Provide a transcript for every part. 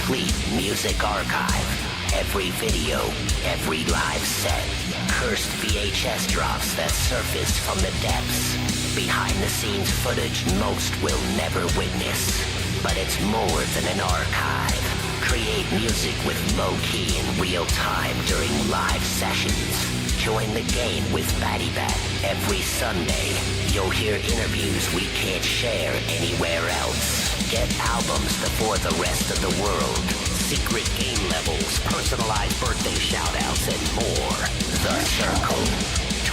complete music archive. Every video, every live set, cursed VHS drops that surfaced from the depths. Behind-the-scenes footage most will never witness. But it's more than an archive. Create music with low-key in real time during live sessions. Join the game with Batty Bat every Sunday. You'll hear interviews we can't share anywhere else. Get albums before the rest of the world. Secret game levels, personalized birthday shoutouts, and more. The Circle.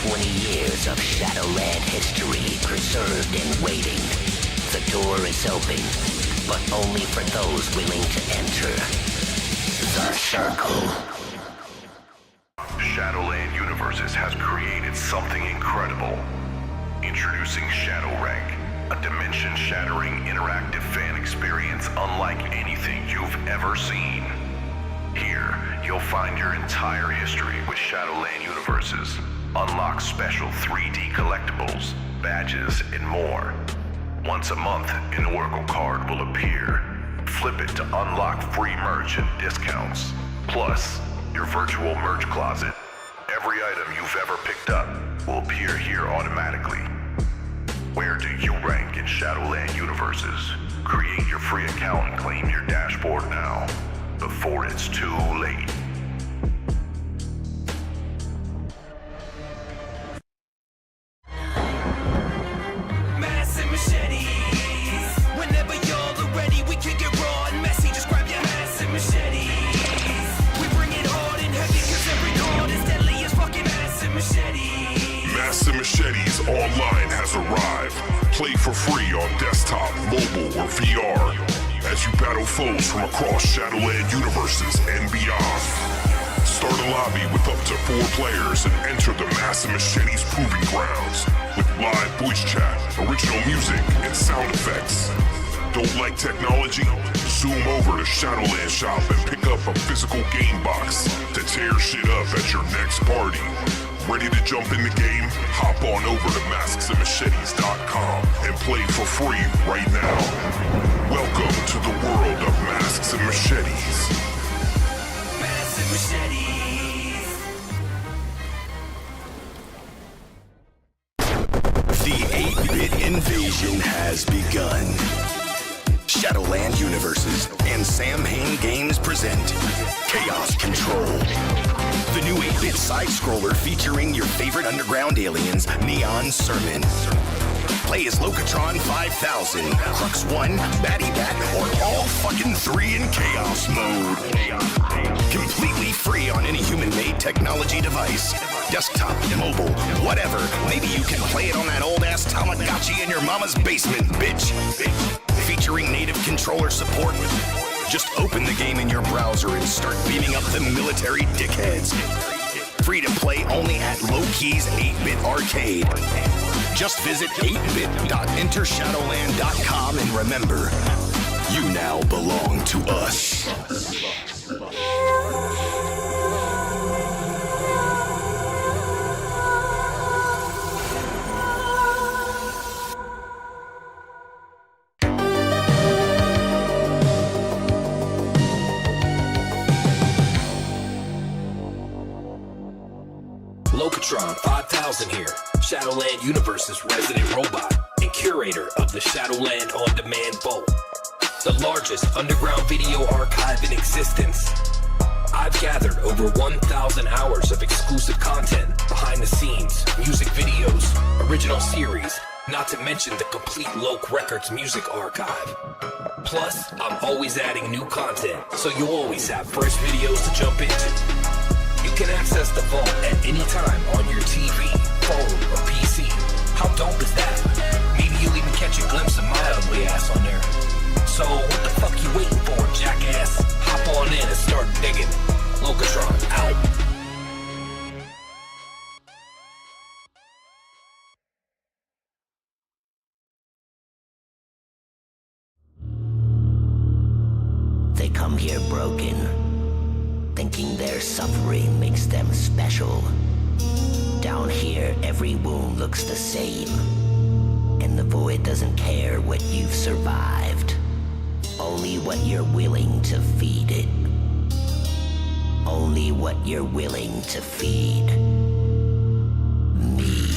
20 years of Shadowland history preserved and waiting. The door is open, but only for those willing to enter. The Circle. Shadowland Universes has created something incredible. Introducing Shadowrank, a dimension-shattering interactive fan experience unlike anything you've ever seen. Here, you'll find your entire history with Shadowland Universes. Unlock special 3D collectibles, badges, and more. Once a month, an Oracle card will appear. Flip it to unlock free merch and discounts. Plus, your virtual merch closet. Every item you've ever picked up will appear here automatically. Where do you rank in Shadowland Universes? Create your free account and claim your dashboard now, before it's too late. Machetes Online has arrived. Play for free on desktop, mobile, or VR as you battle foes from across Shadowland Universes and beyond. Start a lobby with up to 4 players and enter the Massive Machetes Proving Grounds with live voice chat, original music, and sound effects. Don't like technology? Zoom over to Shadowland Shop and pick up a physical game box to tear shit up at your next party. Ready to jump in the game? Hop on over to masksandmachetes.com and play for free right now. Welcome to the world of Masks and Machetes. Masks and Machetes. The 8-bit invasion has begun. Shadowland Universes and Sam Hain Games present Chaos Control. The new 8-bit side-scroller featuring your favorite underground aliens, Neon Sermon. Play as Locatron 5000, Crux 1, Batty Bat, or all fucking 3 in Chaos mode. Completely free on any human-made technology device. Desktop, mobile, whatever. Maybe you can play it on that old-ass Tamagotchi in your mama's basement, bitch. Featuring native controller support. Just open the game in your browser and start beaming up the military dickheads. Free to play only at Low-Key's 8-Bit Arcade. Just visit 8bit.entershadowland.com and remember, you now belong to us. Locatron 5000 here, Shadowland Universe's resident robot and curator of the Shadowland On Demand Vault, the largest underground video archive in existence. I've gathered over 1,000 hours of exclusive content, behind the scenes, music videos, original series, not to mention the complete Loc Records music archive. Plus, I'm always adding new content, so you'll always have fresh videos to jump into. You can access the vault at any time on your TV, phone, or PC. How dope is that? Maybe you'll even catch a glimpse of my ugly ass on there. So what the fuck you waiting for, jackass? Hop on in and start digging. Locatron out. They come here broken, thinking their suffering makes them special. Down here, every wound looks the same, and the void doesn't care what you've survived, only what you're willing to feed only what you're willing to feed me.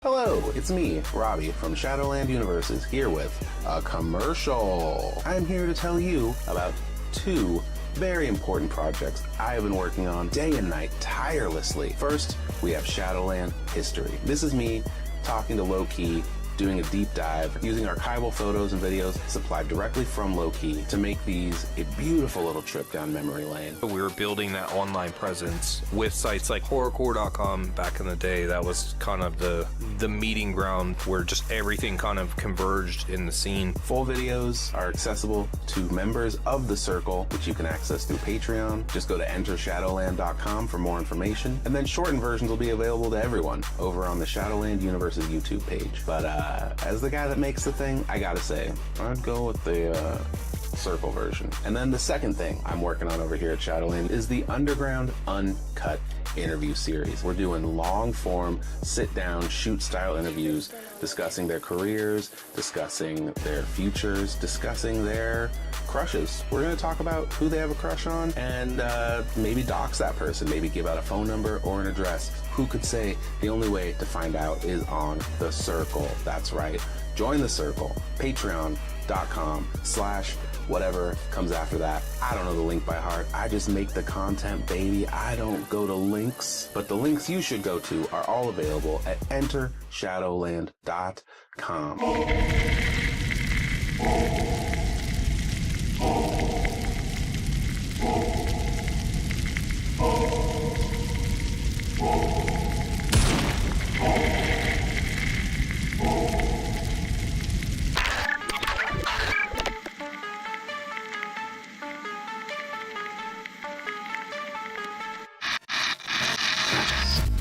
Hello, it's me, Robbie from Shadowland Universes, here with a commercial. I'm here to tell you about two very important projects I have been working on day and night tirelessly. First, we have Shadowland History. This is me talking to Low-Key, doing a deep dive, using archival photos and videos supplied directly from Low-Key to make these a beautiful little trip down memory lane. We were building that online presence with sites like horrorcore.com back in the day. That was kind of the meeting ground where just everything kind of converged in the scene. Full videos are accessible to members of the Circle, which you can access through Patreon. Just go to entershadowland.com for more information. And then shortened versions will be available to everyone over on the Shadowland Universes YouTube page. But as the guy that makes the thing, I gotta say, I'd go with the Circle version. And then the second thing I'm working on over here at Shadowland is the Underground Uncut interview series. We're doing long form, sit down, shoot style interviews, discussing their careers, discussing their futures, discussing their crushes. We're going to talk about who they have a crush on and maybe dox that person, maybe give out a phone number or an address. Who could say the only way to find out is on the Circle? That's right. Join the Circle. Patreon.com/whatever comes after that. I don't know the link by heart. I just make the content, baby. I don't go to links. But the links you should go to are all available at entershadowland.com.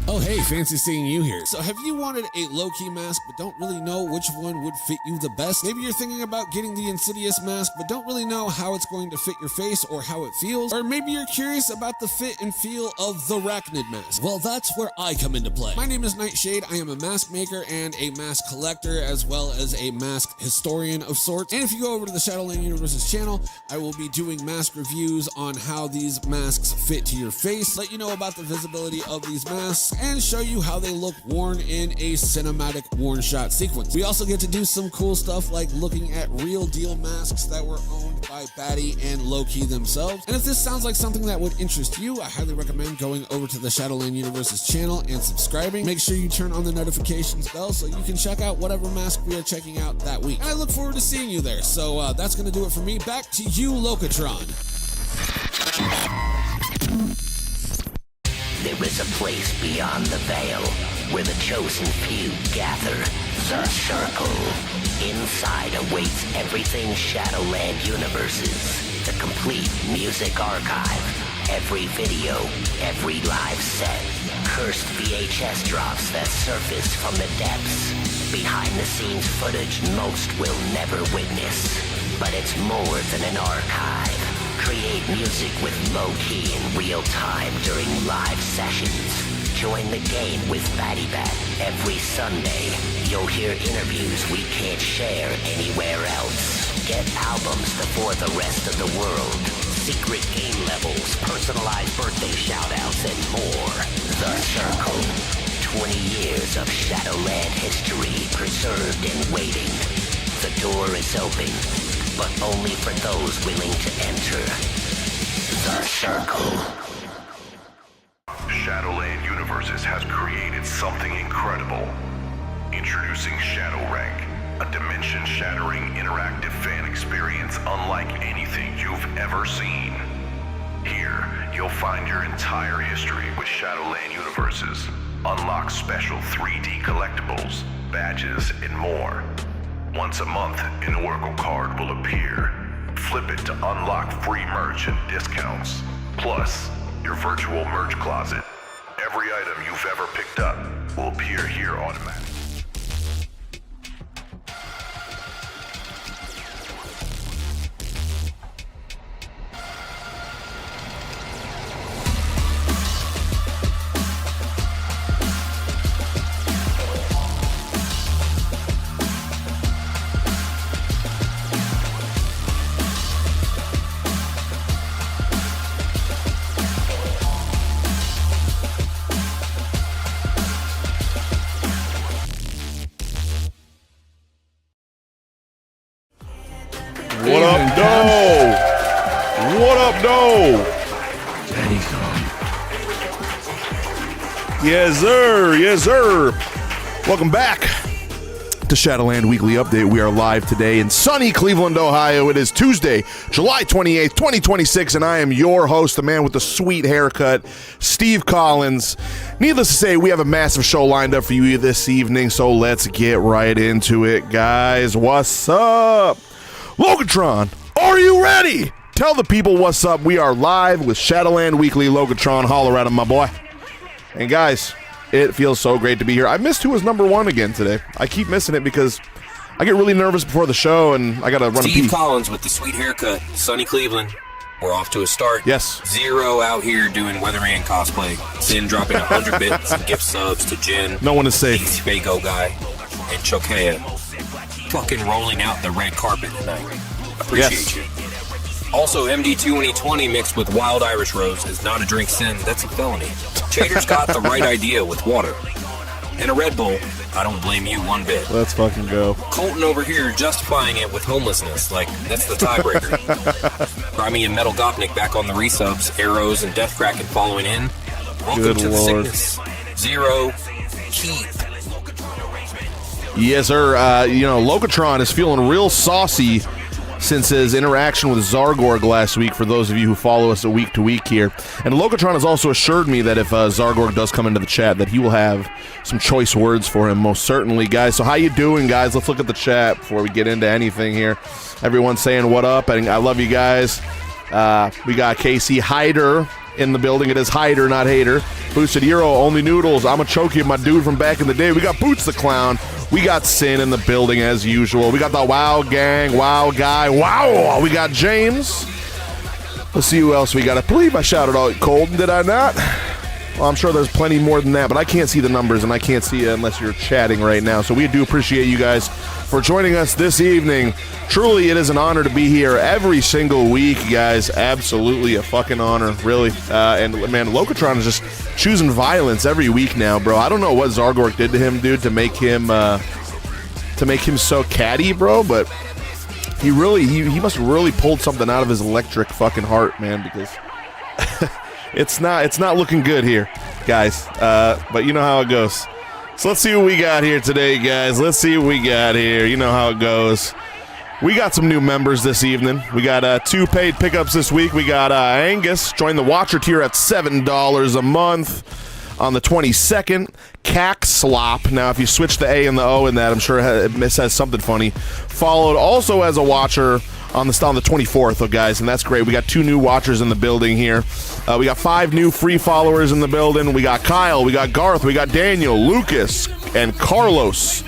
Oh, hey, fancy seeing you here. So have you wanted a low-key mask but don't really know which one would fit you the best? Maybe you're thinking about getting the Insidious mask but don't really know how it's going to fit your face or how it feels. Or maybe you're curious about the fit and feel of the Arachnid mask. Well, that's where I come into play. My name is Nightshade. I am a mask maker and a mask collector as well as a mask historian of sorts. And if you go over to the Shadowland Universes channel, I will be doing mask reviews on how these masks fit to your face, let you know about the visibility of these masks, and show you how they look worn in a cinematic worn shot sequence. We also get to do some cool stuff like looking at real deal masks that were owned by Batty and Low-Key themselves. And if this sounds like something that would interest you, I highly recommend going over to the Shadowland Universes channel and subscribing. Make sure you turn on the notifications bell so you can check out whatever mask we are checking out that week. And I look forward to seeing you there. So that's going to do it for me. Back to you, Locatron. There is a place beyond the veil where the chosen few gather. The Circle. Inside awaits everything Shadowland Universes. The complete music archive. Every video, every live set. Cursed VHS drops that surface from the depths. Behind the scenes footage most will never witness. But it's more than an archive. Create music with Low-Key in real time during live sessions. Join the game with Batty Bat every Sunday. You'll hear interviews we can't share anywhere else. Get albums before the rest of the world. Secret game levels, personalized birthday shoutouts, and more. The Circle. 20 years of Shadowland history preserved and waiting. The door is open, but only for those willing to enter. The Circle. Shadowland Universes has created something incredible. Introducing Shadow Rank, a dimension-shattering interactive fan experience unlike anything you've ever seen. Here, you'll find your entire history with Shadowland Universes. Unlock special 3D collectibles, badges, and more. Once a month, an Oracle card will appear. Flip it to unlock free merch and discounts. Plus, your virtual merch closet. Every item you've ever picked up will appear here automatically. no. Yes, sir. Yes, sir. Welcome back to Shadowland Weekly Update. We are live today in sunny Cleveland, Ohio. It is Tuesday, July 28th, 2026, and I am your host, the man with the sweet haircut, Steve Collins. Needless to say, we have a massive show lined up for you this evening, so let's get right into it, guys. What's up? Logotron, are you ready? Tell the people what's up. We are live with Shadowland Weekly. Logotron, holler at him, my boy. And guys, it feels so great to be here. I missed who was number one again today. I keep missing it because I get really nervous before the show and I gotta run a pee. Steve Collins with the sweet haircut, sunny Cleveland. We're off to a start. Yes. Zero out here doing Weatherman cosplay. Sin dropping 100 bits and gift subs to Jen. No one is safe. Spago guy and Chokea. Fucking rolling out the red carpet tonight. Appreciate you. Also, MD 2020 mixed with Wild Irish Rose is not a drink. Sin. That's a felony. Chater's got the right idea with water. And a Red Bull. I don't blame you one bit. Let's fucking go. Colton over here justifying it with homelessness. Like, that's the tiebreaker. Grimy and Metal Gopnik back on the resubs. Arrows and Death Kraken following in. Welcome Good to Lord. the sickness. Zero. Keep. Yes, sir. Logotron is feeling real saucy since his interaction with Zargorg last week, for those of you who follow us week to week here. And Logotron has also assured me that if Zargorg does come into the chat, that he will have some choice words for him, most certainly, guys. So how you doing, guys? Let's look at the chat before we get into anything here. Everyone's saying what up, and I love you guys. We got Casey Hyder in the building. It is Hyder, not Hater. Boosted Hero, only noodles. I'm a choke you, my dude from back in the day. We got Boots the Clown. We got Sin in the building as usual. We got the Wow Gang, Wow Guy, Wow. We got James. Let's see who else we got. I believe I shouted out Colton, did I not? Well, I'm sure there's plenty more than that, but I can't see the numbers, and I can't see it unless you're chatting right now. So we do appreciate you guys for joining us this evening. Truly, it is an honor to be here every single week, guys. Absolutely a fucking honor, really. And, man, Logotron is just choosing violence every week now, bro. I don't know what Zargorg did to him, dude, to make him so catty, bro, but he must have really pulled something out of his electric fucking heart, man, because it's not looking good here, guys. But you know how it goes. So let's see what we got here today, guys. Let's see what we got here. You know how it goes. We got some new members this evening. We got 2 paid pickups this week. We got Angus join the Watcher tier at $7 a month on the 22nd. Cack Slop. Now, if you switch the A and the O in that, I'm sure it says something funny. Followed also as a Watcher on the 24th, guys, and that's great. We got 2 new Watchers in the building here. We got 5 new free followers in the building. We got Kyle, we got Garth, we got Daniel, Lucas, and Carlos.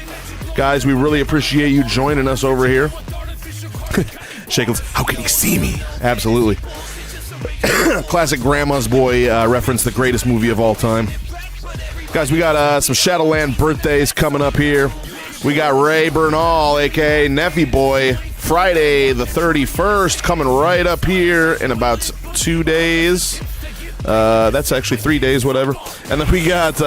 Guys, we really appreciate you joining us over here. Shackles, how can he see me? Absolutely. Classic Grandma's Boy reference, the greatest movie of all time. Guys, we got some Shadowland birthdays coming up here. We got Ray Bernal, a.k.a. Neffy Boy, Friday the 31st, coming right up here in about 2 days. That's actually 3 days, whatever. And then we got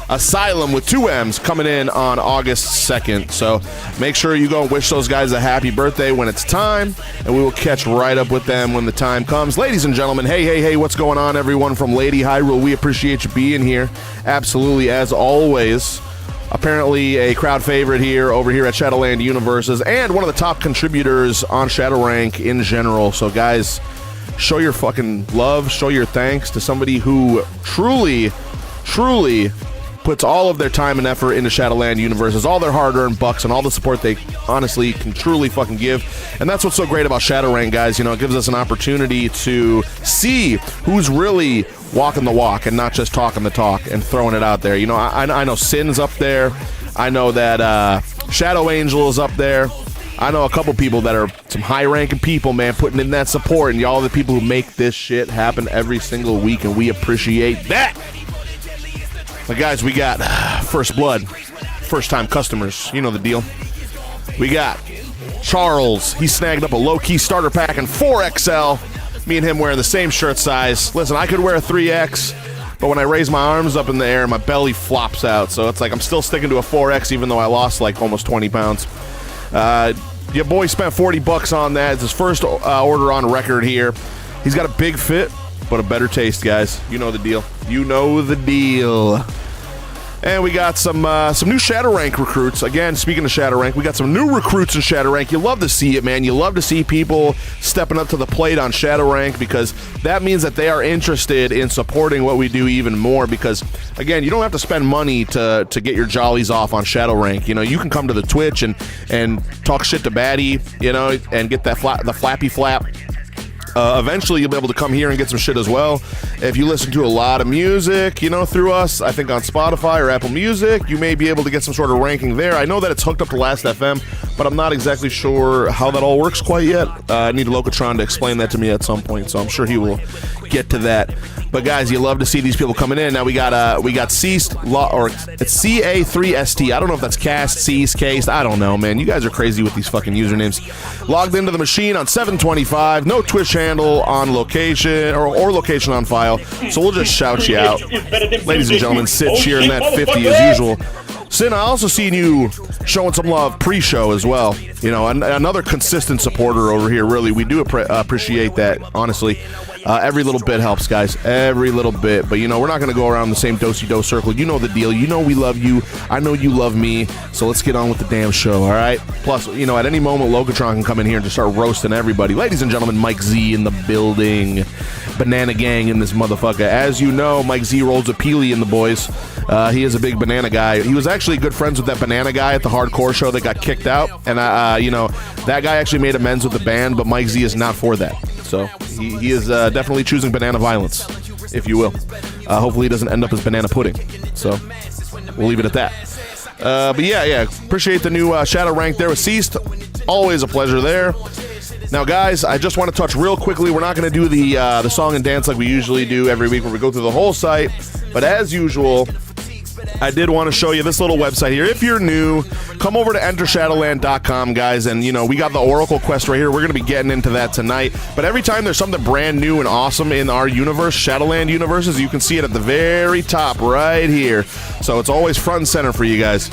Asylum with 2 M's coming in on August 2nd. So make sure you go and wish those guys a happy birthday when it's time, and we will catch right up with them when the time comes. Ladies and gentlemen, hey, what's going on, everyone from Lady Hyrule? We appreciate you being here. Absolutely, as always. Apparently a crowd favorite over here at Shadowland Universes, and one of the top contributors on Shadowrank in general. So guys, show your fucking love, show your thanks to somebody who truly puts all of their time and effort into Shadowland Universes, all their hard-earned bucks, and all the support they honestly can truly fucking give. And that's what's so great about Shadowrank, guys. You know, it gives us an opportunity to see who's really walking the walk and not just talking the talk and throwing it out there. You know, I know Sin's up there. I know that Shadow Angel is up there. I know a couple people that are some high-ranking people, man, putting in that support, and y'all the people who make this shit happen every single week, and we appreciate that. But guys, we got First Blood, first-time customers. You know the deal. We got Charles. He snagged up a low-key starter pack in 4XL. Me and him wearing the same shirt size. Listen, I could wear a 3X, but when I raise my arms up in the air, my belly flops out. So it's like I'm still sticking to a 4X, even though I lost like almost 20 pounds. Your boy spent $40 on that. It's his first order on record here. He's got a big fit, but a better taste, guys. You know the deal. You know the deal. And we got some new Shadow Rank recruits. Again, speaking of Shadow Rank, we got some new recruits in Shadow Rank. You love to see it, man. You love to see people stepping up to the plate on Shadow Rank because that means that they are interested in supporting what we do even more because, again, you don't have to spend money to get your jollies off on Shadow Rank. You know, you can come to the Twitch and talk shit to Batty, you know, and get that the flappy flap. Eventually, you'll be able to come here and get some shit as well. If you listen to a lot of music, you know, through us, I think on Spotify or Apple Music, you may be able to get some sort of ranking there. I know that it's hooked up to Last.fm, but I'm not exactly sure how that all works quite yet. I need Locatron to explain that to me at some point, so I'm sure he will get to that. But guys, you love to see these people coming in. Now we got Ceased, or it's CA3ST. I don't know if that's Cast, Ceased, Cased. I don't know, man. You guys are crazy with these fucking usernames. Logged into the machine on 725. No Twitch handle on location or location on file. So we'll just shout you out. Ladies and gentlemen, Sid cheering that 50 as usual. Sin, I also seen you showing some love pre-show as well. You know, another consistent supporter over here, really. We do appreciate that, honestly. Every little bit helps, guys. Every little bit. But, you know, we're not going to go around the same do-si-do circle. You know the deal. You know we love you. I know you love me. So let's get on with the damn show, all right? Plus, you know, at any moment, Locatron can come in here and just start roasting everybody. Ladies and gentlemen, Mike Z in the building. Banana Gang in this motherfucker. As you know, Mike Z rolls a peely in the boys. He is a big banana guy. He was actually good friends with that banana guy at the hardcore show that got kicked out. And, you know, that guy actually made amends with the band, but Mike Z is not for that. So he is definitely choosing banana violence, if you will. Hopefully he doesn't end up as banana pudding. So we'll leave it at that. But yeah, appreciate the new Shadow Rank there with Ceased. Always a pleasure there. Now, guys, I just want to touch real quickly. We're not going to do the song and dance like we usually do every week where we go through the whole site. But as usual, I did want to show you this little website here. If you're new, come over to entershadowland.com, guys, and, you know, we got the Oracle quest right here. We're going to be getting into that tonight. But every time there's something brand new and awesome in our universe, Shadowland universes, you can see it at the very top right here. So it's always front and center for you guys.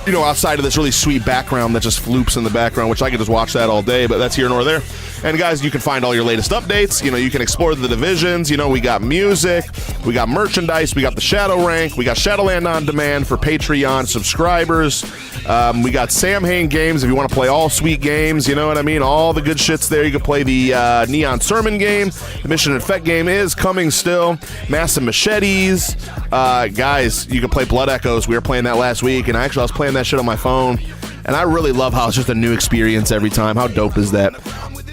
You know, outside of this really sweet background that just floops in the background, which I could just watch that all day, but that's here nor there. And guys, you can find all your latest updates. You know, you can explore the divisions. You know, we got music, we got merchandise, we got the Shadow Rank, we got Shadowland On Demand for Patreon subscribers. We got Sam Hain games if you want to play all sweet games, you know what I mean? All the good shit's there. You can play the Neon Sermon game. The Mission Infect game is coming still. Massive Machetes. Guys, you can play Blood Echoes. We were playing that last week, and actually I was playing that shit on my phone. And I really love how it's just a new experience every time. How dope is that?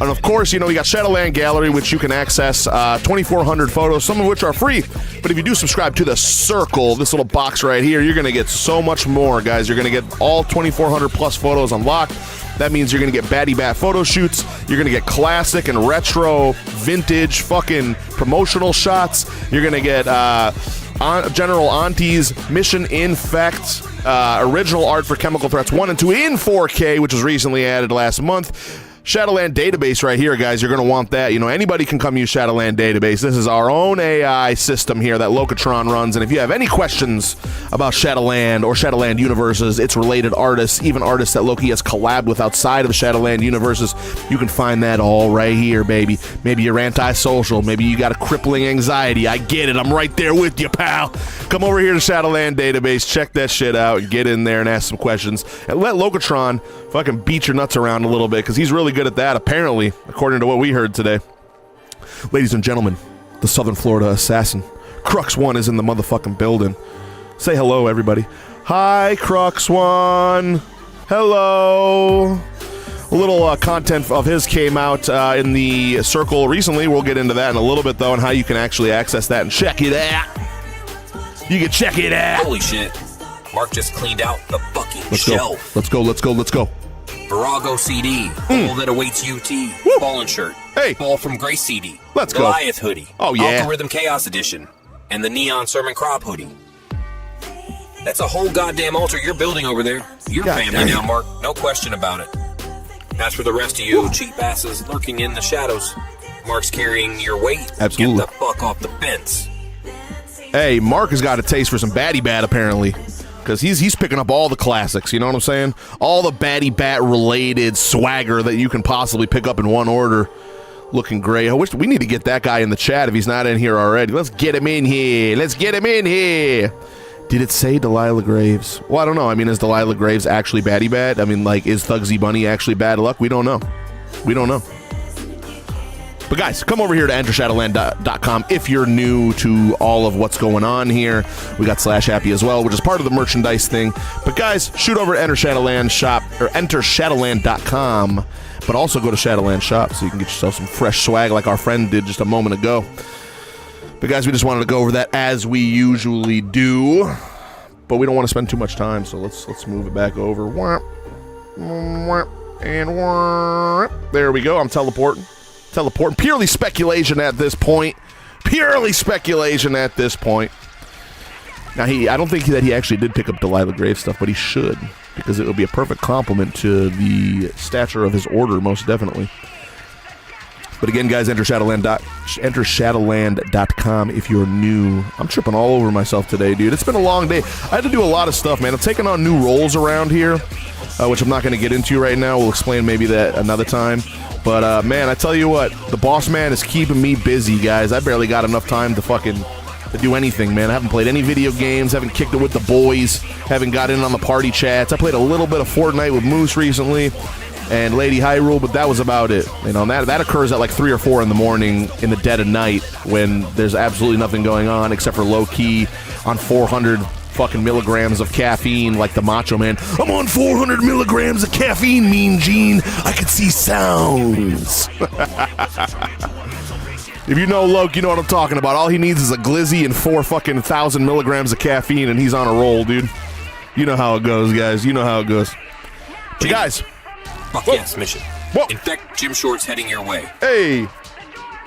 And of course, you know, we got Shadowland Gallery, which you can access 2,400 photos, some of which are free. But if you do subscribe to the Circle, this little box right here, you're going to get so much more, guys. You're going to get all 2,400 plus photos unlocked. That means you're going to get Batty Bat photo shoots. You're going to get classic and retro, vintage, fucking promotional shots. You're going to get General Auntie's Mission Infect, original art for Chemical Threats 1 and 2 in 4K, which was recently added last month. Shadowland database right here, guys. You're going to want that. You know, anybody can come use Shadowland database. This is our own AI system here that Locatron runs. And if you have any questions about Shadowland or Shadowland universes, its related artists, even artists that Loki has collabed with outside of the Shadowland universes, you can find that all right here, baby. Maybe you're antisocial. Maybe you got a crippling anxiety. I get it. I'm right there with you, pal. Come over here to Shadowland database. Check that shit out and get in there and ask some questions. And let Locatron fucking beat your nuts around a little bit, because he's really good at that, apparently, according to what we heard today. Ladies and gentlemen, the Southern Florida assassin, Crux One, is in the motherfucking building. Say hello, everybody. Hi, Crux One. Hello. A little content of his came out in the Circle recently. We'll get into that in a little bit, though, and how you can actually access that and check it out. You can check it out. Holy shit. Mark just cleaned out the fucking shelf. Let's go. Virago CD, All That Awaits UT, Fallen shirt, Hey. Ball from Grace CD, Let's go. Goliath hoodie, Oh, yeah. Algorithm Chaos Edition, and the Neon Sermon Crop hoodie. That's a whole goddamn altar you're building over there. Your family now, Mark. No question about it. As for the rest of you cheap asses lurking in the shadows, Mark's carrying your weight. Absolutely. Get the fuck off the fence. Hey, Mark has got a taste for some Batty Bat, apparently. Because he's picking up all the classics, you know what I'm saying? All the Batty Bat related swagger that you can possibly pick up in one order. looking great. I wish we need to get that guy in the chat if he's not in here already. Let's get him in here. Let's get him in here. Did it say Delilah Graves? Well, I don't know. I mean, is Delilah Graves actually baddie bad? I mean, like, is Thugsy Bunny actually bad luck? We don't know. We don't know. But guys, come over here to entershadowland.com if you're new to all of what's going on here. We got Slash Happy as well, which is part of the merchandise thing. But guys, shoot over to Enter Shop or entershadowland.com. But also go to Shadowland Shop so you can get yourself some fresh swag like our friend did just a moment ago. But guys, we just wanted to go over that as we usually do. But we don't want to spend too much time, so let's move it back over. And there we go. I'm teleporting. Purely speculation at this point. Now, I don't think that he actually did pick up Delilah Graves stuff, but he should, because it would be a perfect compliment to the stature of his order, most definitely. But again, guys, enter Shadowland.com if you're new. I'm tripping all over myself today, dude. It's been a long day. I had to do a lot of stuff, man. I'm taking on new roles around here, which I'm not going to get into right now. We'll explain maybe that another time. But, man, I tell you what, the boss man is keeping me busy, guys. I barely got enough time to do anything, man. I haven't played any video games, haven't kicked it with the boys, haven't got in on the party chats. I played a little bit of Fortnite with Moose recently and Lady Hyrule, but that was about it. You know, that occurs at like 3 or 4 in the morning in the dead of night when there's absolutely nothing going on except for low-key on 400 fucking milligrams of caffeine like the Macho Man. I'm on 400 milligrams of caffeine, Mean Gene. I can see sounds. If you know Loke, you know what I'm talking about. All he needs is a glizzy and 4,000 milligrams of caffeine, and he's on a roll, dude. You know how it goes, guys. You know how it goes. But guys. Fuck yes, mission. Whoa. Infect gym shorts heading your way. Hey.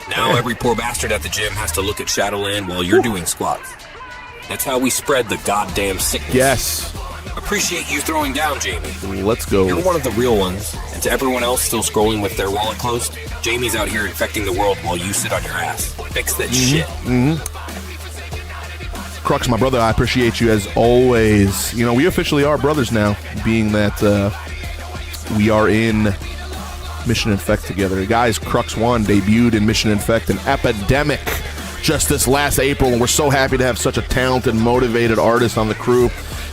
Now every poor bastard at the gym has to look at Shadowland while you're doing squats. That's how we spread the goddamn sickness. Yes. Appreciate you throwing down, Jamie. Let's go. You're one of the real ones. And to everyone else still scrolling with their wallet closed, Jamie's out here infecting the world while you sit on your ass. Fix that shit. Crux, my brother, I appreciate you as always. You know, we officially are brothers now, being that we are in Mission Infect together. Guys, Crux 1 debuted in Mission Infect, an epidemic, just this last April, and we're so happy to have such a talented, motivated artist on the crew.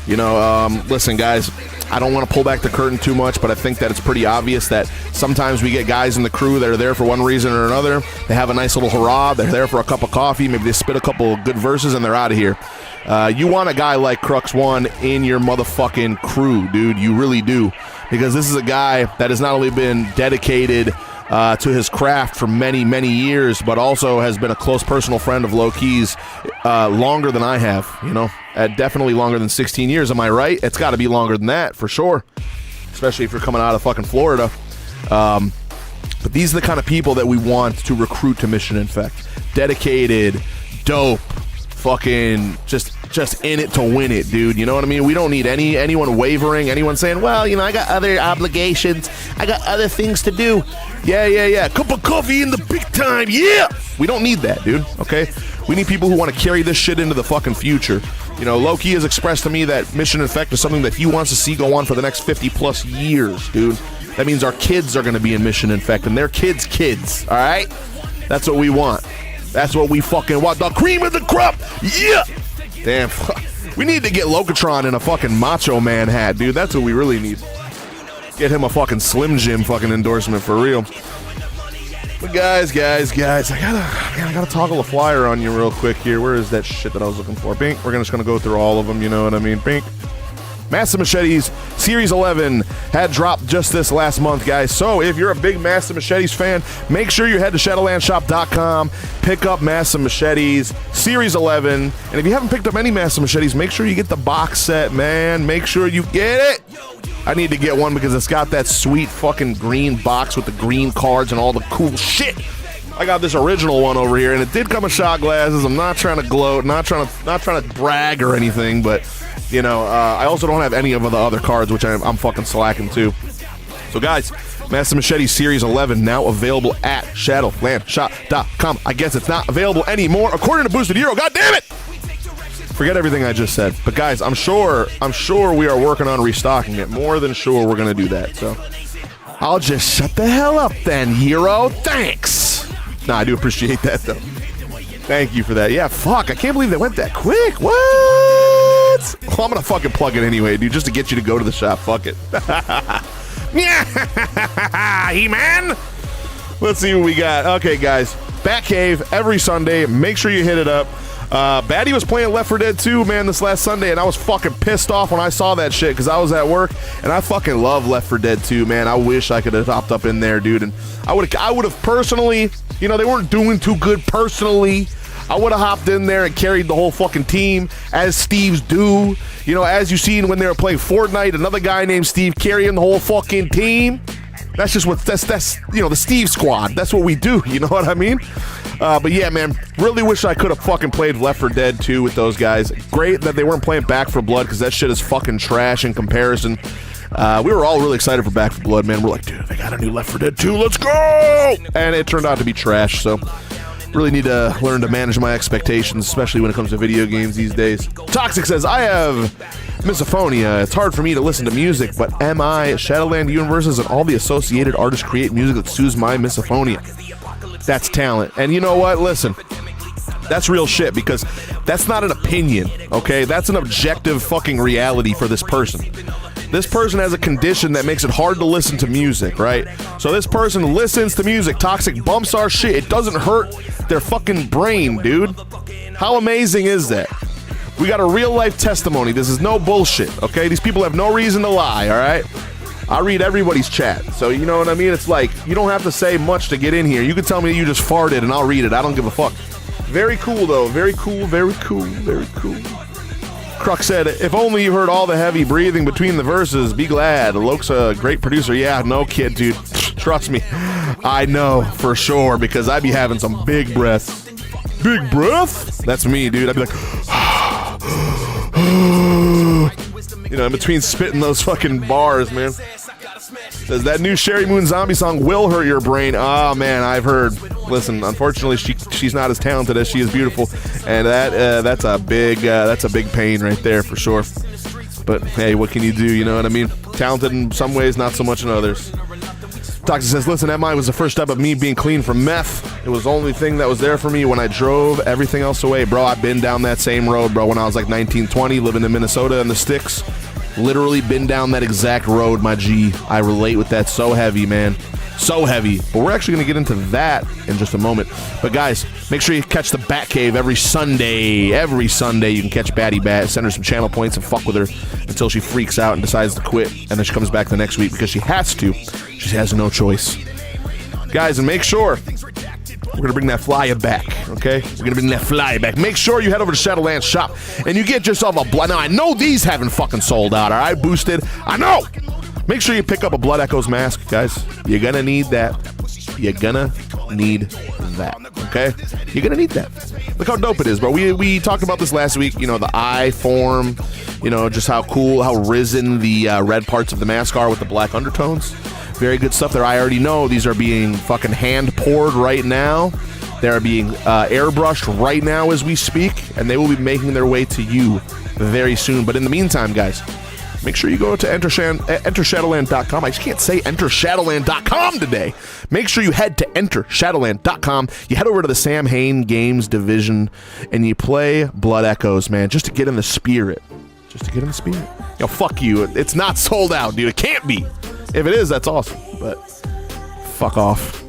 You know, listen, guys, I don't want to pull back the curtain too much, but I think that it's pretty obvious that sometimes we get guys in the crew that are there for one reason or another. They have a nice little hurrah. They're there for a cup of coffee. Maybe they spit a couple of good verses, and they're out of here. You want a guy like Crux 1 in your motherfucking crew, dude. You really do. Because this is a guy that has not only been dedicated to his craft for many, many years, but also has been a close personal friend of Low-Key's longer than I have, you know, definitely longer than 16 years. Am I right? It's got to be longer than that, for sure, especially if you're coming out of fucking Florida. But these are the kind of people that we want to recruit to Mission Infect. Dedicated, dope, fucking just in it to win it, dude. You know what I mean? We don't need anyone wavering, anyone saying, well, you know, I got other obligations, I got other things to do. Yeah. Cup of coffee in the big time, yeah! We don't need that, dude, okay? We need people who want to carry this shit into the fucking future. You know, Loki has expressed to me that Mission Infect is something that he wants to see go on for the next 50 plus years, dude. That means our kids are going to be in Mission Infect, and their kids, all right? That's what we want. That's what we fucking want. The cream of the crop, yeah! Damn, we need to get Locatron in a fucking Macho Man hat, dude. That's what we really need. Get him a fucking Slim Jim fucking endorsement for real. But guys, I gotta toggle a flyer on you real quick here. Where is that shit that I was looking for? Bink, we're just gonna go through all of them, you know what I mean? Bink. Master Machetes Series 11 had dropped just this last month, guys. So if you're a big Master Machetes fan, make sure you head to shadowlandshop.com, pick up Master Machetes Series 11. And if you haven't picked up any Master Machetes, make sure you get the box set, man. Make sure you get it. I need to get one because it's got that sweet fucking green box with the green cards and all the cool shit. I got this original one over here, and it did come with shot glasses. I'm not trying to gloat, not trying to brag or anything, but you know, I also don't have any of the other cards, which I'm fucking slacking too. So guys, Master Machete Series 11 now available at shadowlandshop.com. I guess it's not available anymore according to Boosted Hero. God damn it! Forget everything I just said. But guys, I'm sure we are working on restocking it. More than sure we're gonna do that. So I'll just shut the hell up then, Hero. Thanks. No, I do appreciate that, though. Thank you for that. Yeah, fuck. I can't believe they went that quick. What? Well, I'm going to fucking plug it anyway, dude, just to get you to go to the shop. Fuck it. He-Man. Let's see what we got. Okay, guys. Batcave every Sunday. Make sure you hit it up. Batty was playing Left 4 Dead 2, man, this last Sunday, and I was fucking pissed off when I saw that shit because I was at work, and I fucking love Left 4 Dead 2, man. I wish I could have hopped up in there, dude, and I would have personally, you know, they weren't doing too good personally. I would have hopped in there and carried the whole fucking team, as Steves do. You know, as you seen when they were playing Fortnite, another guy named Steve carrying the whole fucking team. That's just what, that's you know, the Steve squad. That's what we do, you know what I mean? But yeah, man, really wish I could have fucking played Left 4 Dead 2 with those guys. Great that they weren't playing Back 4 Blood, because that shit is fucking trash in comparison. We were all really excited for Back 4 Blood, man. We're like, dude, they got a new Left 4 Dead 2, let's go! And it turned out to be trash, so really need to learn to manage my expectations, especially when it comes to video games these days. Toxic says, I have misophonia. It's hard for me to listen to music, but MI, Shadowland Universes, and all the associated artists create music that soothes my misophonia. That's talent. And you know what? Listen, that's real shit, because that's not an opinion, okay? That's an objective fucking reality for this person. This person has a condition that makes it hard to listen to music, right? So this person listens to music. Toxic bumps our shit. It doesn't hurt their fucking brain, dude. How amazing is that? We got a real life testimony. This is no bullshit, okay? These people have no reason to lie, all right? I read everybody's chat, so you know what I mean? It's like, you don't have to say much to get in here. You can tell me you just farted and I'll read it. I don't give a fuck. Very cool, though. Very cool, very cool, very cool. Crux said, if only you heard all the heavy breathing between the verses, be glad. Loke's a great producer. Yeah, no kid, dude. Trust me. I know for sure, because I be having some big breaths. Big breath? That's me, dude. I'd be like, you know, in between spitting those fucking bars, man. Says that new Sherry Moon Zombie song will hurt your brain. Oh man, I've heard. Listen, unfortunately, she's not as talented as she is beautiful, and that's a big pain right there for sure. But hey, what can you do? You know what I mean? Talented in some ways, not so much in others. Toxic says, listen, MI was the first step of me being clean from meth. It was the only thing that was there for me when I drove everything else away. Bro, I've been down that same road, bro, when I was like 19, 20, living in Minnesota in the sticks. Literally been down that exact road, my G. I relate with that so heavy, man. So heavy. But we're actually going to get into that in just a moment. But guys, make sure you catch the Batcave every Sunday. Every Sunday you can catch Batty Bat, send her some channel points, and fuck with her until she freaks out and decides to quit. And then she comes back the next week because she has to. She has no choice. Guys, and make sure we're going to bring that flyer back, okay? We're going to bring that flyer back. Make sure you head over to Shadowland shop and you get yourself a blood. Now, I know these haven't fucking sold out, all right? Boosted. I know. Make sure you pick up a Blood Echoes mask, guys. You're going to need that. You're going to need that, okay? You're going to need that. Look how dope it is, bro. We talked about this last week, you know, the eye form, you know, just how cool, how risen the red parts of the mask are with the black undertones. Very good stuff there. I already know these are being fucking hand poured right now. They're being airbrushed right now as we speak, and they will be making their way to you very soon. But in the meantime, guys, make sure you go to entershadowland.com. I just can't say entershadowland.com today. Make sure you head to entershadowland.com. You head over to the Sam Hain Games division, and you play Blood Echoes, man, just to get in the spirit. Just to get in the spirit. Yo, fuck you. It's not sold out, dude. It can't be. If it is, that's awesome, but fuck off.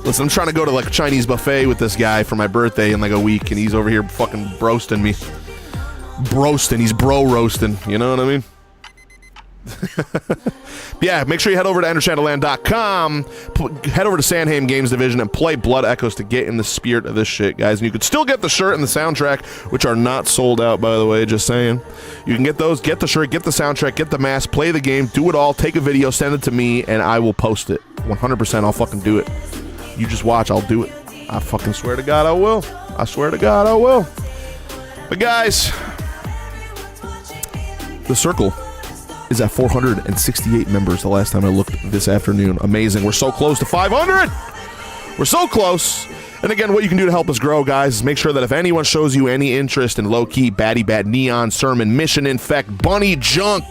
Listen, I'm trying to go to like a Chinese buffet with this guy for my birthday in like a week, and he's over here fucking broasting me. Broasting, he's bro roasting, you know what I mean? Yeah, make sure you head over to entershadowland.com, head over to Sandheim Games Division, and play Blood Echoes to get in the spirit of this shit, guys. And you could still get the shirt and the soundtrack, which are not sold out, by the way, just saying. You can get those, get the shirt, get the soundtrack, get the mask, play the game, do it all, take a video, send it to me, and I will post it. 100%, I'll fucking do it. You just watch, I'll do it. I fucking swear to God I will. I swear to God I will. But guys, the circle is at 468 members the last time I looked this afternoon. Amazing. We're so close to 500. We're so close. And again, what you can do to help us grow, guys, is make sure that if anyone shows you any interest in low-key, Batty Bat, Neon, Sermon, Mission Infect, Bunny Junk,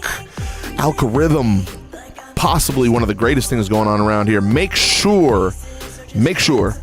Algorithm, possibly one of the greatest things going on around here, make sure make sure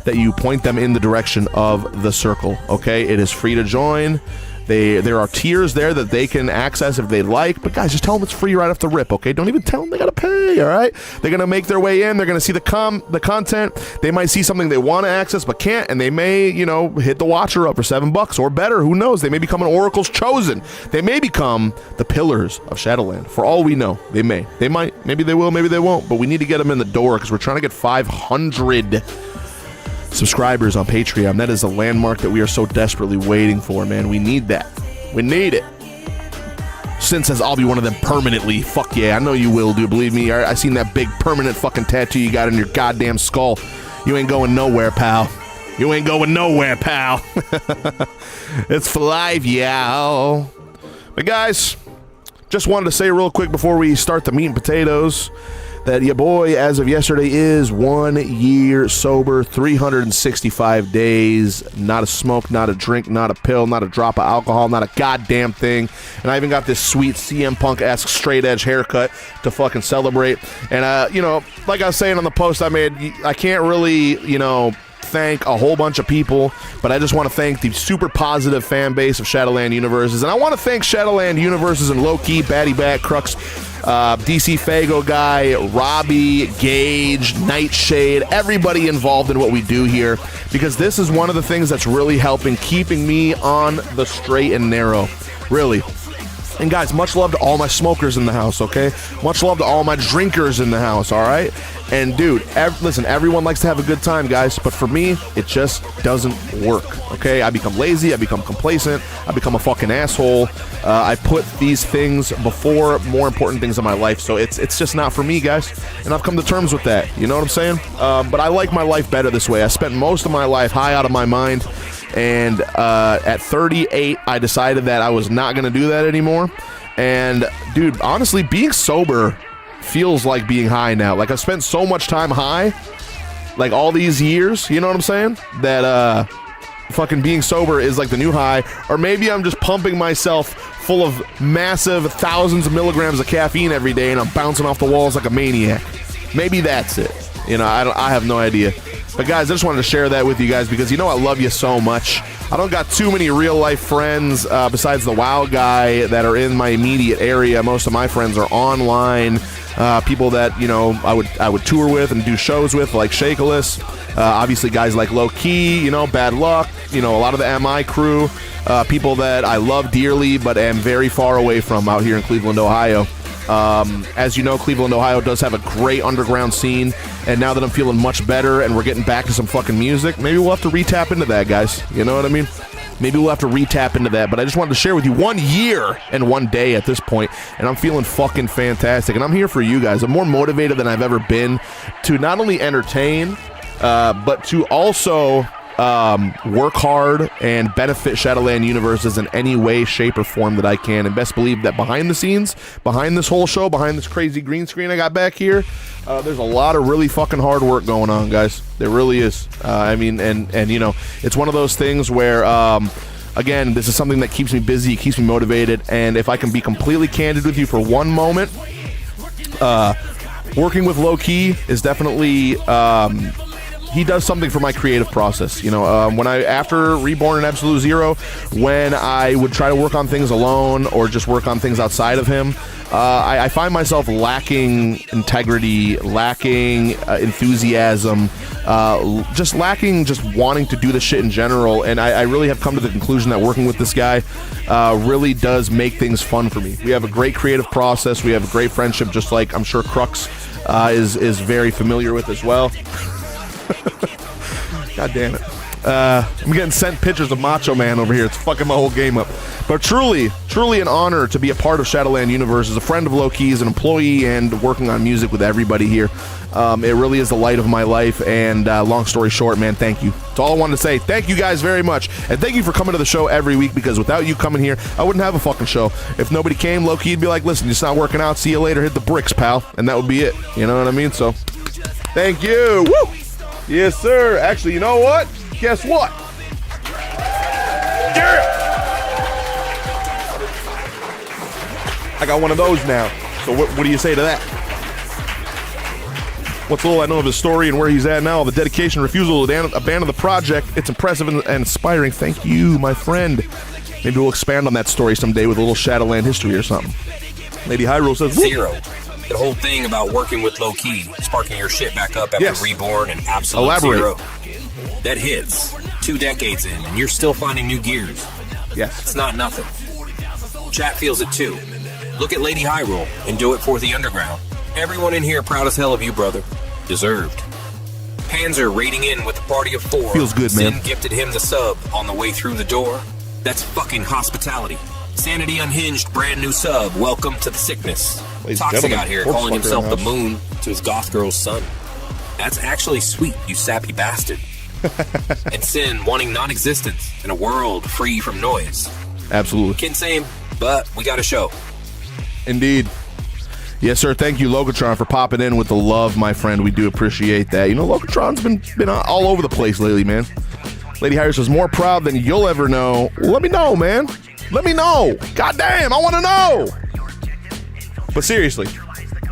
that you point them in the direction of the circle, okay? It is free to join. There are tiers there that they can access if they'd like, but guys, just tell them it's free right off the rip, okay? Don't even tell them they gotta pay, all right? They're gonna make their way in. They're gonna see the content. They might see something they want to access but can't, and they may, hit the watcher up for $7 or better. Who knows? They may become an Oracle's Chosen. They may become the pillars of Shadowland. For all we know, they may. They might. Maybe they will. Maybe they won't. But we need to get them in the door because we're trying to get 500 subscribers on Patreon. That is a landmark that we are so desperately waiting for, man. We need that. We need it. Sin says, I'll be one of them permanently. Fuck yeah, I know you will, dude. Believe me, I seen that big permanent fucking tattoo you got on your goddamn skull. You ain't going nowhere, pal. You ain't going nowhere, pal. It's for life, y'all. But guys, just wanted to say real quick before we start the meat and potatoes that your boy, as of yesterday, is 1 year sober, 365 days, not a smoke, not a drink, not a pill, not a drop of alcohol, not a goddamn thing. And I even got this sweet CM Punk-esque straight edge haircut to fucking celebrate. And, like I was saying on the post I made, I can't really, thank a whole bunch of people, but I just want to thank the super positive fan base of Shadowland Universes. And I want to thank Shadowland Universes and Low-Key, Batty Bat, Crux, DC Fago Guy, Robbie, Gage, Nightshade, everybody involved in what we do here, because this is one of the things that's really helping keeping me on the straight and narrow, really. And guys, much love to all my smokers in the house, okay? Much love to all my drinkers in the house, all right? And dude, listen, everyone likes to have a good time, guys, but for me, it just doesn't work, okay? I become lazy, I become complacent, I become a fucking asshole. I put these things before more important things in my life, so it's just not for me, guys. And I've come to terms with that, you know what I'm saying? But I like my life better this way. I spent most of my life high out of my mind, and at 38, I decided that I was not going to do that anymore. And dude, honestly, being sober feels like being high now. Like, I've spent so much time high, like all these years, you know what I'm saying? That fucking being sober is like the new high. Or maybe I'm just pumping myself full of massive thousands of milligrams of caffeine every day and I'm bouncing off the walls like a maniac. Maybe that's it. I have no idea. But guys, I just wanted to share that with you guys because I love you so much. I don't got too many real life friends besides the WoW guy that are in my immediate area. Most of my friends are online. People that I would tour with and do shows with, like Shakeless. Obviously guys like Low Key, Bad Luck, a lot of the MI crew. People that I love dearly but am very far away from out here in Cleveland, Ohio. As you know, Cleveland, Ohio does have a great underground scene, and now that I'm feeling much better and we're getting back to some fucking music, maybe we'll have to re-tap into that, guys. You know what I mean? Maybe we'll have to re-tap into that, but I just wanted to share with you 1 year and 1 day at this point, and I'm feeling fucking fantastic, and I'm here for you guys. I'm more motivated than I've ever been to not only entertain, but to also work hard and benefit Shadowland Universes in any way, shape, or form that I can. And best believe that behind the scenes, behind this whole show, behind this crazy green screen I got back here, there's a lot of really fucking hard work going on, guys. There really is. It's one of those things where, again, this is something that keeps me busy, keeps me motivated, and if I can be completely candid with you for one moment, working with Low Key is definitely he does something for my creative process. When after Reborn and Absolute Zero, when I would try to work on things alone or just work on things outside of him, I find myself lacking integrity, lacking enthusiasm, just lacking just wanting to do the shit in general. And I really have come to the conclusion that working with this guy really does make things fun for me. We have a great creative process. We have a great friendship, just like I'm sure Crux is very familiar with as well. God damn it. I'm getting sent pictures of Macho Man over here. It's fucking my whole game up. But truly an honor to be a part of Shadowland Universe, as a friend of Low Key, as an employee, and working on music with everybody here. It really is the light of my life, and long story short, man, thank you. That's all I wanted to say. Thank you guys very much, and thank you for coming to the show every week, because without you coming here, I wouldn't have a fucking show. If nobody came, Low Key'd be like, listen, it's not working out, see you later, hit the bricks, pal, and that would be it. You know what I mean? So, thank you. Woo! Yes, sir. Actually, you know what? Guess what? Yeah! I got one of those now. So what do you say to that? what's little I know of his story and where he's at now, the dedication, refusal to abandon the project, it's impressive and inspiring. Thank you, my friend. Maybe we'll expand on that story someday with a little Shadowland history or something. Lady Hyrule says, Zero. The whole thing about working with low key, sparking your shit back up after Reborn and Absolute Elaborate. Zero. That hits 2 decades in, and you're still finding new gears. Yes. It's not nothing. Chat feels it too. Look at Lady Hyrule and do it for the underground. Everyone in here proud as hell of you, brother. Deserved. Panzer raiding in with a party of 4. Feels good, man. Sin gifted him the sub on the way through the door. That's fucking hospitality. Sanity Unhinged, brand new sub. Welcome to the sickness. Toxic out here calling himself the moon to his goth girl's son. That's actually sweet, you sappy bastard. And Sin wanting non-existence in a world free from noise. Absolutely. Can't say him, but we got a show. Indeed. Yes, sir. Thank you, Locatron, for popping in with the love, my friend. We do appreciate that. You know, Locatron's been all over the place lately, man. Lady Harris was more proud than you'll ever know. Let me know, man. Let me know. God damn, I want to know. But seriously,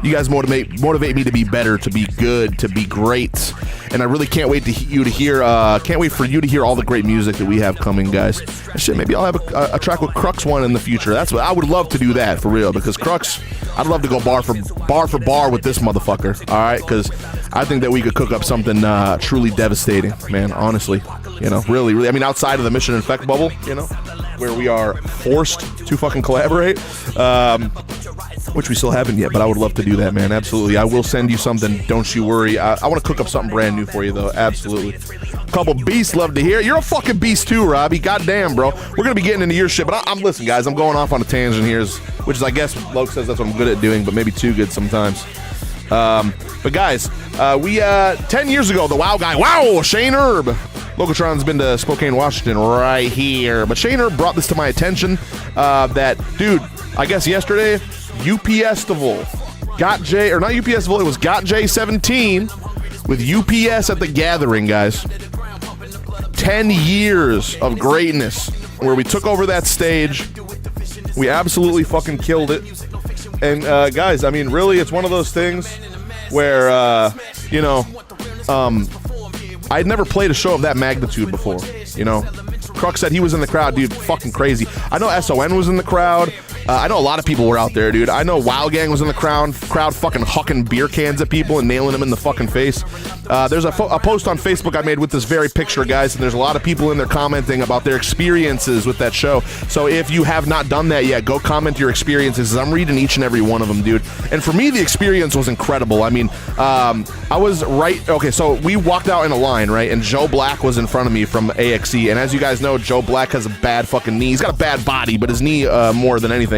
you guys motivate me to be better, to be good, to be great. And I really can't wait for you to hear all the great music that we have coming, guys. Shit, maybe I'll have a track with Crux one in the future. That's what I would love to do, that for real, because Crux, I'd love to go bar for bar with this motherfucker. All right, because I think that we could cook up something truly devastating, man. Honestly, you know, really. I mean, outside of the Mission Infect bubble, you know, where we are forced to fucking collaborate, which we still haven't yet, but I would love to do that, man. Absolutely. I will send you something. Don't you worry. I want to cook up something brand new for you, though. Absolutely. A couple beasts love to hear it. You're a fucking beast, too, Robbie. Goddamn, bro. We're going to be getting into your shit, but I'm listen, guys. I'm going off on a tangent here, which is, I guess, Loke says that's what I'm good at doing, but maybe too good sometimes. But, guys, we 10 years ago, the WoW guy, Shane Herb. Locatron's been to Spokane, Washington, right here. But Shane Herb brought this to my attention that, dude, I guess yesterday, UPStival got J, or not UPStival, it was Got J17 with UPS at the Gathering, guys. 10 years of greatness where we took over that stage. We absolutely fucking killed it. And, guys, I mean, really, it's one of those things where, I'd never played a show of that magnitude before, you know. Crux said he was in the crowd, dude, fucking crazy. I know SON was in the crowd. I know a lot of people were out there, dude. I know Wild Gang was in the crowd fucking hucking beer cans at people and nailing them in the fucking face. There's a post on Facebook I made with this very picture, guys, and there's a lot of people in there commenting about their experiences with that show. So if you have not done that yet, go comment your experiences. I'm reading each and every one of them, dude. And for me, the experience was incredible. I mean, I was right. Okay, so we walked out in a line, right? And Joe Black was in front of me from AXE. And as you guys know, Joe Black has a bad fucking knee. He's got a bad body, but his knee more than anything.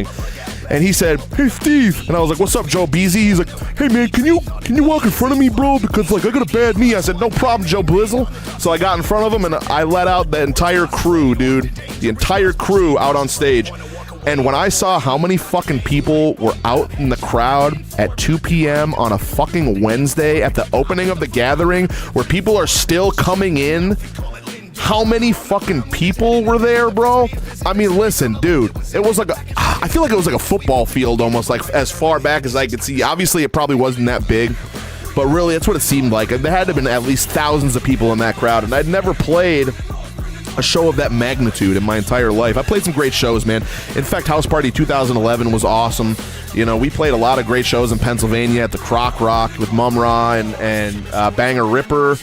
And he said, "Hey, Steve." And I was like, "What's up, Joe Beezy?" He's like, "Hey, man, can you walk in front of me, bro? Because, like, I got a bad knee." I said, "No problem, Joe Blizzle." So I got in front of him, and I let out the entire crew, dude. The entire crew out on stage. And when I saw how many fucking people were out in the crowd at 2 p.m. on a fucking Wednesday at the opening of the Gathering, where people are still coming in, how many fucking people were there, bro? I mean, listen, dude, it was like I feel like it was like a football field almost, like as far back as I could see. Obviously, it probably wasn't that big, but really, that's what it seemed like. There had to have been at least thousands of people in that crowd, and I'd never played a show of that magnitude in my entire life. I played some great shows, man. In fact, House Party 2011 was awesome. You know, we played a lot of great shows in Pennsylvania at the Croc Rock with Mum-Ra and Banger Ripper.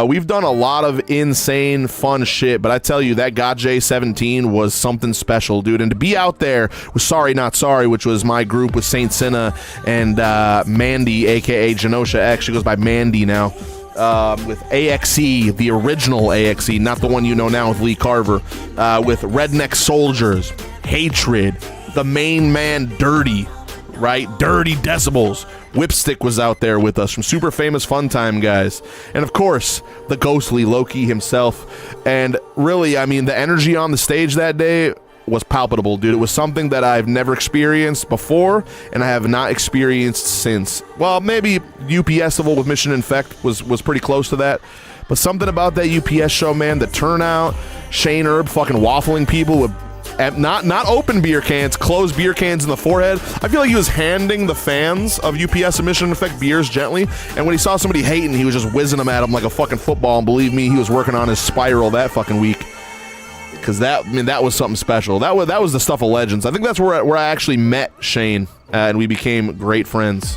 We've done a lot of insane, fun shit, but I tell you, that Got J17 was something special, dude. And to be out there with Sorry Not Sorry, which was my group with Saint Sinna and Mandy, a.k.a. Genosha X. She goes by Mandy now. With AXE, the original AXE, not the one you know now with Lee Carver, with Redneck Soldiers, Hatred, the main man Dirty, right? Dirty Decibels. Whipstick was out there with us from Super Famous Fun Time, guys. And of course, the ghostly Loki himself. And really, I mean, the energy on the stage that day was palpable, dude. It was something that I've never experienced before, and I have not experienced since. Well, maybe UPSival with Mission Infect was pretty close to that, but something about that UPS show, man, the turnout, Shane Herb fucking waffling people with not open beer cans, closed beer cans in the forehead. I feel like he was handing the fans of UPS and Mission Effect beers gently, and when he saw somebody hating, he was just whizzing them at him like a fucking football, and believe me, he was working on his spiral that fucking week. Because that was something special. That was the stuff of legends. I think that's where I actually met Shane, and we became great friends.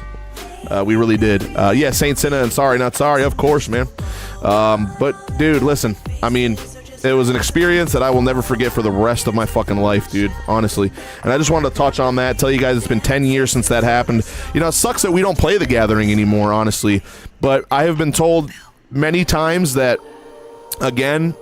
We really did. Yeah, Saint Sinna and Sorry Not Sorry, of course, man. But dude, listen, I mean, it was an experience that I will never forget for the rest of my fucking life, dude, honestly. And I just wanted to touch on that, tell you guys it's been 10 years since that happened. You know, it sucks that we don't play the Gathering anymore, honestly. But I have been told many times that, again,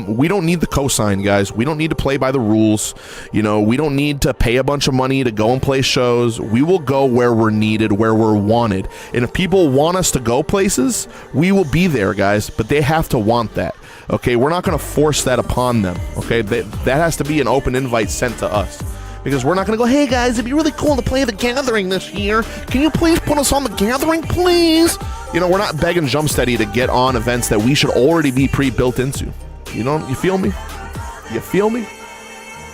we don't need the cosign, guys. We don't need to play by the rules. You know, we don't need to pay a bunch of money to go and play shows. We will go where we're needed, where we're wanted. And if people want us to go places, we will be there, guys. But they have to want that. Okay, we're not going to force that upon them. Okay, that has to be an open invite sent to us. Because we're not going to go, hey guys, it'd be really cool to play the Gathering this year. Can you please put us on the Gathering, please? You know, we're not begging Jumpsteady to get on events that we should already be pre-built into. You know, you feel me? You feel me?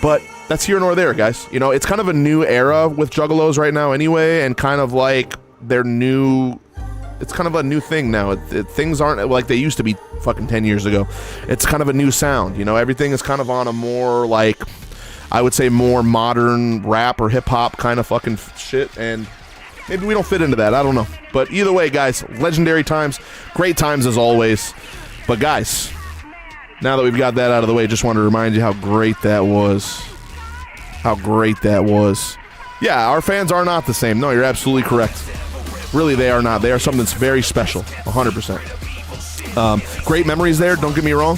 But that's here nor there, guys. You know, it's kind of a new era with Juggalos right now anyway, and kind of like their new... It's kind of a new thing now. Things aren't like they used to be fucking 10 years ago. It's kind of a new sound. You know, everything is kind of on a more like... I would say more modern rap or hip-hop kind of fucking shit, and maybe we don't fit into that. I don't know. But either way, guys, legendary times, great times as always. But guys, now that we've got that out of the way, just wanted to remind you how great that was. How great that was. Yeah, our fans are not the same. No, you're absolutely correct. Really, they are not. They are something that's very special, 100%. Great memories there, don't get me wrong.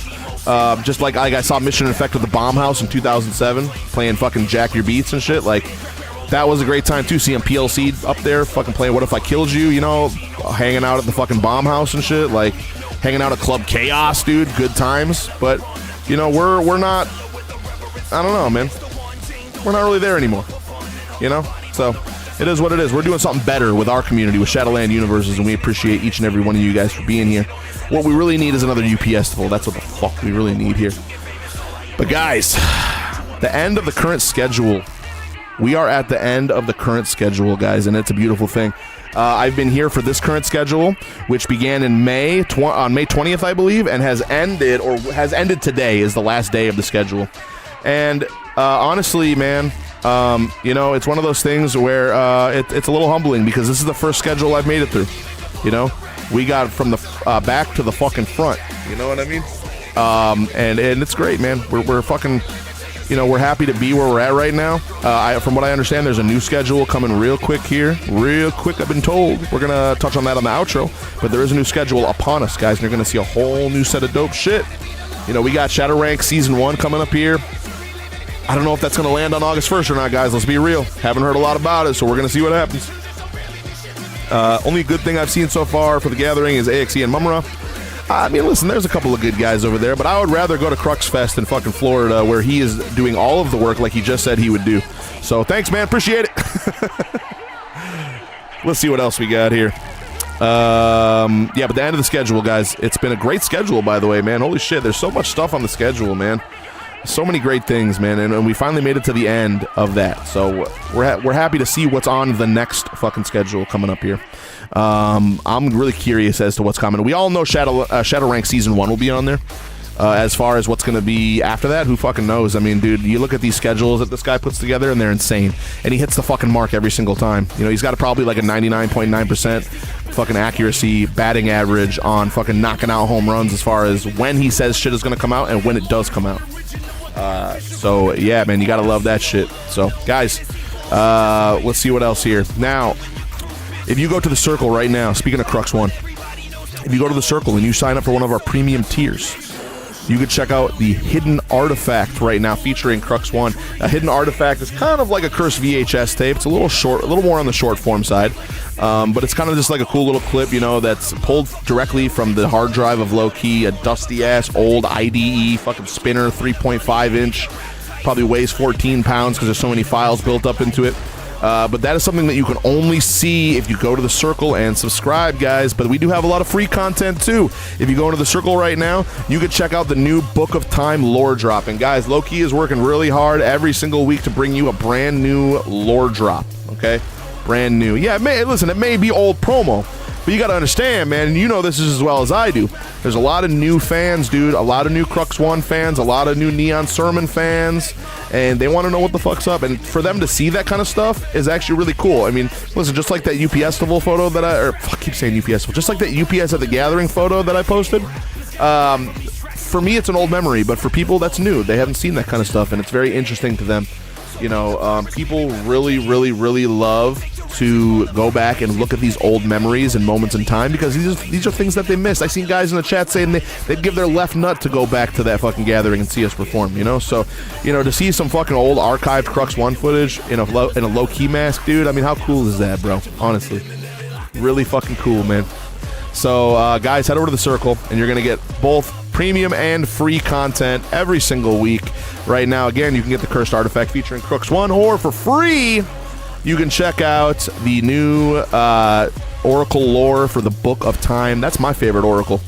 Just like I saw Mission Effect with the Bomb House in 2007, playing fucking Jack Your Beats and shit. Like, that was a great time too, seeing PLC up there fucking playing What If I Killed You, you know, hanging out at the fucking Bomb House and shit, like hanging out at Club Chaos, dude, good times. But, you know, we're not, I don't know, man, we're not really there anymore, you know, so it is what it is. We're doing something better with our community, with Shadowland Universes, and we appreciate each and every one of you guys for being here. What we really need is another UPS-ful. That's what the fuck we really need here. But guys, the end of the current schedule. We are at the end of the current schedule, guys, and it's a beautiful thing. I've been here for this current schedule, which began in May 20th, I believe, and has ended today is the last day of the schedule. And honestly, man, you know, it's one of those things where it's a little humbling because this is the first schedule I've made it through. You know, we got from the back to the fucking front. You know what I mean? And it's great, man. We're fucking, you know, we're happy to be where we're at right now. From what I understand, there's a new schedule coming real quick here. Real quick, I've been told. We're going to touch on that on the outro. But there is a new schedule upon us, guys, and you're going to see a whole new set of dope shit. You know, we got Shadow Rank Season 1 coming up here. I don't know if that's going to land on August 1st or not, guys. Let's be real. Haven't heard a lot about it, so we're going to see what happens. Only good thing I've seen so far for the Gathering is AXE and Mumra. I mean, listen, there's a couple of good guys over there, but I would rather go to Crux Fest in fucking Florida where he is doing all of the work like he just said he would do. So thanks, man. Appreciate it. Let's see what else we got here. Yeah, but the end of the schedule, guys. It's been a great schedule, by the way, man. Holy shit, there's so much stuff on the schedule, man. So many great things, man, and we finally made it to the end of that. So we're happy to see what's on the next fucking schedule coming up here. I'm really curious as to what's coming. We all know Shadow Rank Season 1 will be on there. As far as what's going to be after that, who fucking knows? I mean, dude, you look at these schedules that this guy puts together, and they're insane. And he hits the fucking mark every single time. You know, he's got probably like a 99.9% fucking accuracy batting average on fucking knocking out home runs as far as when he says shit is going to come out and when it does come out. So yeah, man, you gotta love that shit. So guys, let's see what else here. Now, if you go to the Circle right now, speaking of Crux 1, if you go to the Circle and you sign up for one of our premium tiers, you can check out the Hidden Artifact right now featuring Crux 1. A Hidden Artifact is kind of like a cursed VHS tape. It's a little short, a little more on the short form side, but it's kind of just like a cool little clip, you know, that's pulled directly from the hard drive of Low Key, a dusty ass old IDE fucking spinner, 3.5 inch, probably weighs 14 pounds because there's so many files built up into it. But that is something that you can only see if you go to the Circle and subscribe, guys. But we do have a lot of free content, too. If you go into the Circle right now, you can check out the new Book of Time lore drop. And, guys, Loki is working really hard every single week to bring you a brand new lore drop, okay? Brand new. Yeah, it may be old promo, but you got to understand, man, and you know this as well as I do. There's a lot of new fans, dude. A lot of new Crux 1 fans, a lot of new Neon Sermon fans, and they want to know what the fuck's up. And for them to see that kind of stuff is actually really cool. I mean, listen, just like that UPS Festival photo that I keep saying UPS, just like that UPS at the Gathering photo that I posted. For me, it's an old memory, but for people, that's new. They haven't seen that kind of stuff, and it's very interesting to them. You know, people really, really, really love to go back and look at these old memories and moments in time because these are things that they missed. I seen guys in the chat saying they'd give their left nut to go back to that fucking gathering and see us perform, you know? So, you know, to see some fucking old archived Crux 1 footage in a low-key mask, dude, I mean, how cool is that, bro? Honestly. Really fucking cool, man. So, guys, head over to the Circle, and you're going to get both premium and free content every single week. Right now, again, you can get the Cursed Artifact featuring Crux 1, or for free, you can check out the new Oracle lore for the Book of Time. That's my favorite Oracle.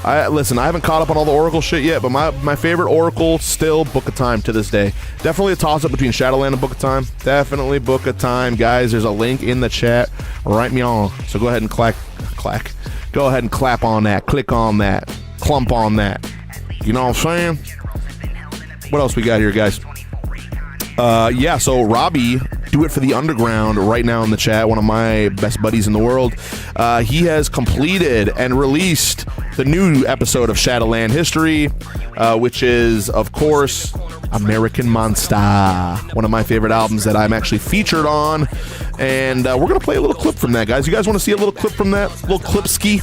Listen, I haven't caught up on all the Oracle shit yet, but my favorite Oracle still Book of Time to this day. Definitely a toss-up between Shadowland and Book of Time. Definitely Book of Time, guys. There's a link in the chat. Write me on. So go ahead and clack. Go ahead and clap on that. Click on that. Clump on that. You know what I'm saying? What else we got here, guys? Yeah, so Robbie, Do It for the Underground, right now in the chat, one of my best buddies in the world. He has completed and released the new episode of Shadowland History, which is, of course, American Monster, one of my favorite albums that I'm actually featured on. And we're going to play a little clip from that, guys. You guys want to see a little clip from that? A little clip-ski?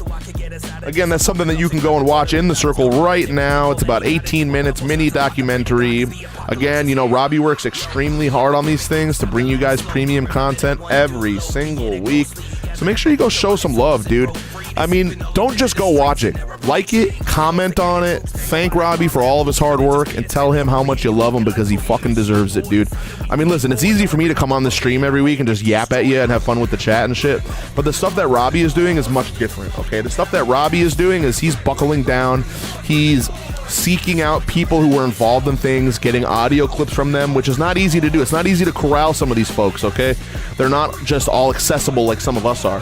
Again, that's something that you can go and watch in the Circle right now. It's about 18 minutes, mini documentary. Again, you know, Robbie works extremely hard on these things to bring you guys premium content every single week. So make sure you go show some love, dude. I mean, don't just go watch it. Like it, comment on it, thank Robbie for all of his hard work, and tell him how much you love him because he fucking deserves it, dude. I mean, listen, it's easy for me to come on the stream every week and just yap at you and have fun with the chat and shit, but the stuff that Robbie is doing is much different, okay? The stuff that Robbie is doing is he's buckling down, he's seeking out people who were involved in things, getting audio clips from them, which is not easy to do. It's not easy to corral some of these folks, okay? They're not just all accessible like some of us are.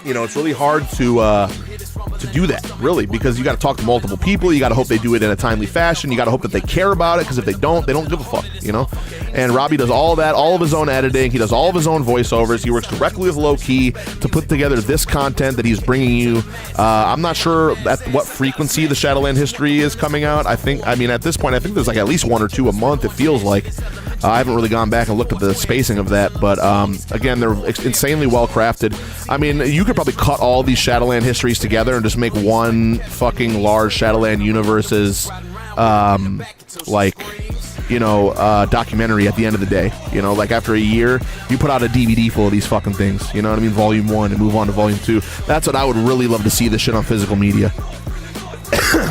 You know, it's really hard to do that, really, because you got to talk to multiple people. You got to hope they do it in a timely fashion. You got to hope that they care about it, because if they don't give a fuck, you know? And Robbie does all that, all of his own editing. He does all of his own voiceovers. He works directly with Low-Key to put together this content that he's bringing you. I'm not sure at what frequency the Shadowland History is coming out. I mean, at this point, I think there's like at least 1 or 2 a month, it feels like. I haven't really gone back and looked at the spacing of that, but again, they're insanely well crafted. I mean, you could probably cut all these Shadowland histories together and just make one fucking large Shadowland Universes, documentary at the end of the day. You know, like after a year, you put out a DVD full of these fucking things. You know what I mean? Volume 1 and move on to Volume 2. That's what I would really love to see, this shit on physical media.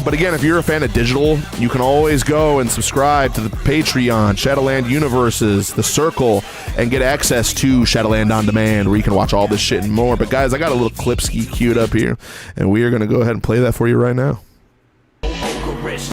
But again, if you're a fan of digital, you can always go and subscribe to the Patreon, Shadowland Universes, The Circle, and get access to Shadowland On Demand, where you can watch all this shit and more. But guys, I got a little clip-ski queued up here, and we are going to go ahead and play that for you right now.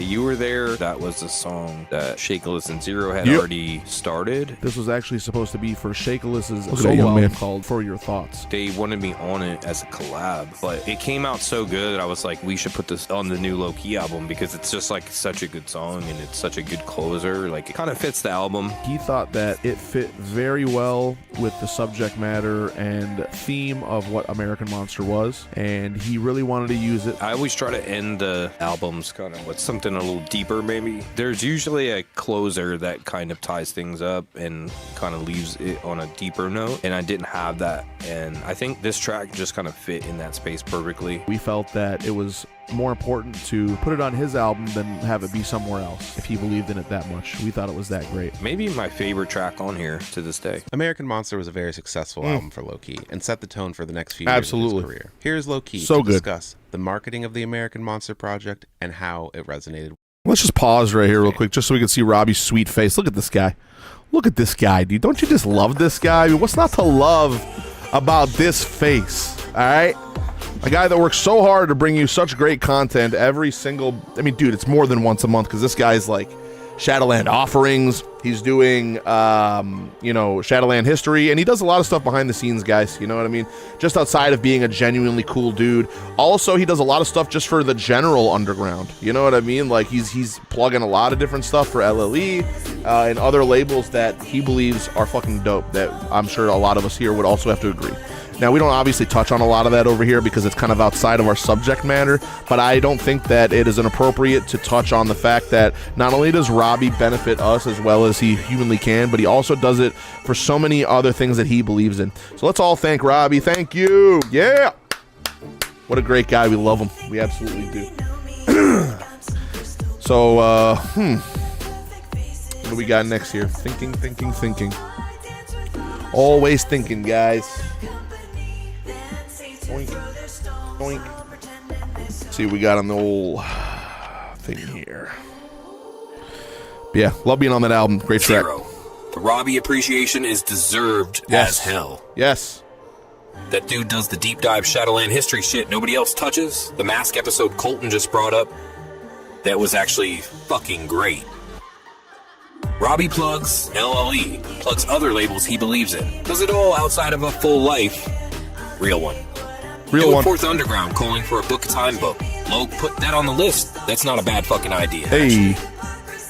You were there. That was a song that Shakeless and Zero had already started. This was actually supposed to be for Shakeless's solo album called For Your Thoughts. They wanted me on it as a collab, but it came out so good, I was like, we should put this on the new Low-Key album, because it's just like such a good song and it's such a good closer. Like, it kind of fits the album. He thought that it fit very well with the subject matter and theme of what American Monster was, and he really wanted to use it. I always try to end the albums kind of with something a little deeper, maybe. There's usually a closer that kind of ties things up and kind of leaves it on a deeper note, and I didn't have that, and I think this track just kind of fit in that space perfectly. We felt that it was more important to put it on his album than have it be somewhere else if he believed in it that much. We thought it was that great. Maybe my favorite track on here to this day. American Monster was a very successful album for Low-Key and set the tone for the next few years of his career. Here's Low-Key to discuss the marketing of the American Monster project and how it resonated. Let's just pause right here real quick just so we can see Robbie's sweet face. Look at this guy. Look at this guy, dude. Don't you just love this guy? I mean, what's not to love about this face, all right? A guy that works so hard to bring you such great content every single... I mean, dude, it's more than once a month because this guy's like Shadowland offerings. He's doing, Shadowland history, and he does a lot of stuff behind the scenes, guys. You know what I mean? Just outside of being a genuinely cool dude. Also, he does a lot of stuff just for the general underground. You know what I mean? Like, he's plugging a lot of different stuff for LLE and other labels that he believes are fucking dope, that I'm sure a lot of us here would also have to agree. Now, we don't obviously touch on a lot of that over here because it's kind of outside of our subject matter, but I don't think that it is inappropriate to touch on the fact that not only does Robbie benefit us as well as he humanly can, but he also does it for so many other things that he believes in. So let's all thank Robbie. Thank you. Yeah. What a great guy. We love him. We absolutely do. So, what do we got next here? Thinking. Always thinking, guys. Boink. Boink. Let's see what we got on the old thing here. But yeah, love being on that album. Great track. Zero. The Robbie appreciation is deserved as hell. Yes. That dude does the deep dive Shadowland history shit nobody else touches. The Mask episode Colton just brought up, that was actually fucking great. Robbie plugs LLE, plugs other labels he believes in. Does it all outside of a full life. Real one. Real one. Fourth Underground calling for a Book of Time book. Logue put that on the list. That's not a bad fucking idea. Hey. Actually.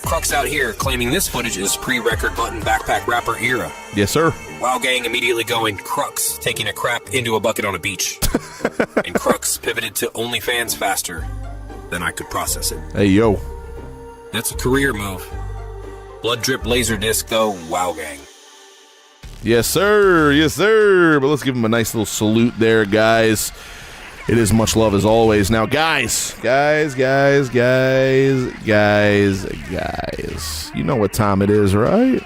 Crux out here claiming this footage is pre-record button backpack rapper era. Yes, sir. WoW Gang immediately going Crux, taking a crap into a bucket on a beach. And Crux pivoted to OnlyFans faster than I could process it. Hey, yo. That's a career move. Blood drip laser disc though, WoW Gang. Yes, sir. Yes, sir. But let's give him a nice little salute there, guys. It is much love as always. Now, guys. You know what time it is, right?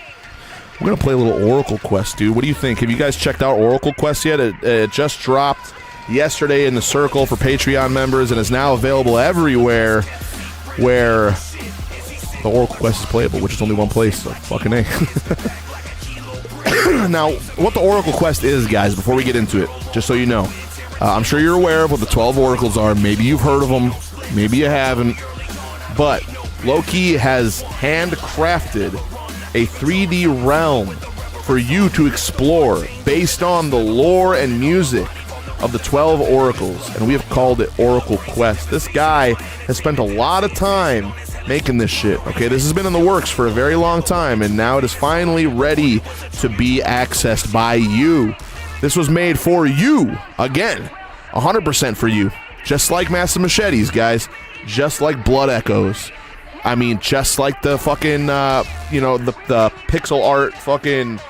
We're going to play a little Oracle Quest, dude. What do you think? Have you guys checked out Oracle Quest yet? It just dropped yesterday in the Circle for Patreon members and is now available everywhere where the Oracle Quest is playable, which is only one place, so fucking A. Now, what the Oracle Quest is, guys, before we get into it, just so you know, I'm sure you're aware of what the 12 Oracles are. Maybe you've heard of them. Maybe you haven't. But Loki has handcrafted a 3D realm for you to explore based on the lore and music of the 12 Oracles, and we have called it Oracle Quest. This guy has spent a lot of time making this shit. Okay, this has been in the works for a very long time, and now it is finally ready to be accessed by you. This was made for you. Again, 100% for you. Just like Master Machetes, guys. Just like Blood Echoes. I mean, just like the fucking, the pixel art fucking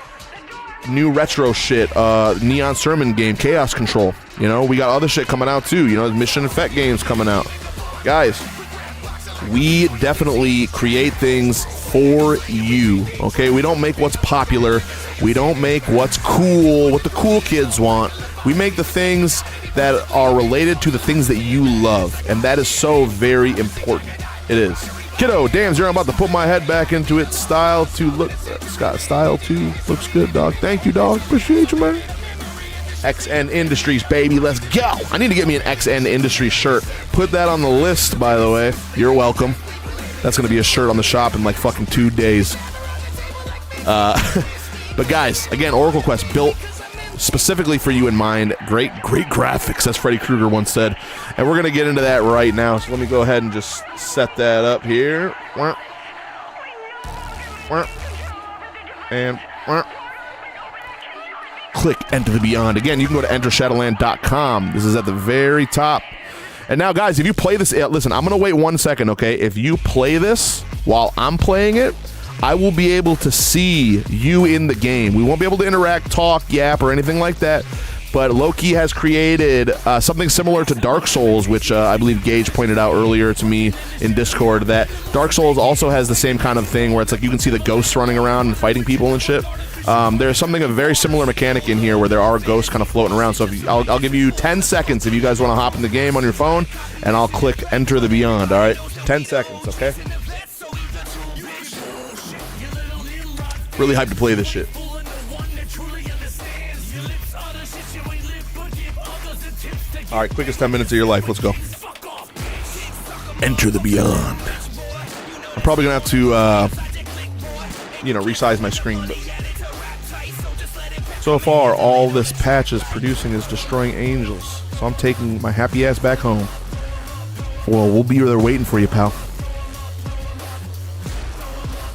new retro shit, Neon Sermon game, Chaos Control. You know, we got other shit coming out too. You know, Mission Effect games coming out. Guys, we definitely create things for you, okay? We don't make what's popular. We don't make what's cool, what the cool kids want. We make the things that are related to the things that you love, and that is so very important. It is. Kiddo, damn, I'm about to put my head back into it. Style 2 looks good, dog. Thank you, dog. Appreciate you, man. XN Industries, baby. Let's go. I need to get me an XN Industries shirt. Put that on the list, by the way. You're welcome. That's going to be a shirt on the shop in like fucking 2 days. But guys, again, Oracle Quest built specifically for you in mind. Great graphics, as Freddy Krueger once said. And we're going to get into that right now. So let me go ahead and just set that up here. And click Enter the Beyond. Again, you can go to entershadowland.com. This is at the very top. And now, guys, if you play this, listen, I'm going to wait 1 second, okay? If you play this while I'm playing it, I will be able to see you in the game. We won't be able to interact, talk, yap, or anything like that. But Loki has created something similar to Dark Souls, which I believe Gage pointed out earlier to me in Discord, that Dark Souls also has the same kind of thing where it's like you can see the ghosts running around and fighting people and shit. There's something, a very similar mechanic in here where there are ghosts kind of floating around. So I'll give you 10 seconds if you guys want to hop in the game on your phone, and I'll click Enter the Beyond, all right? 10 seconds, okay? Really hyped to play this shit. All right, quickest 10 minutes of your life. Let's go. Enter the beyond. I'm probably gonna have to, resize my screen. But so far, all this patch is producing is destroying angels. So I'm taking my happy ass back home. Well, we'll be there waiting for you, pal.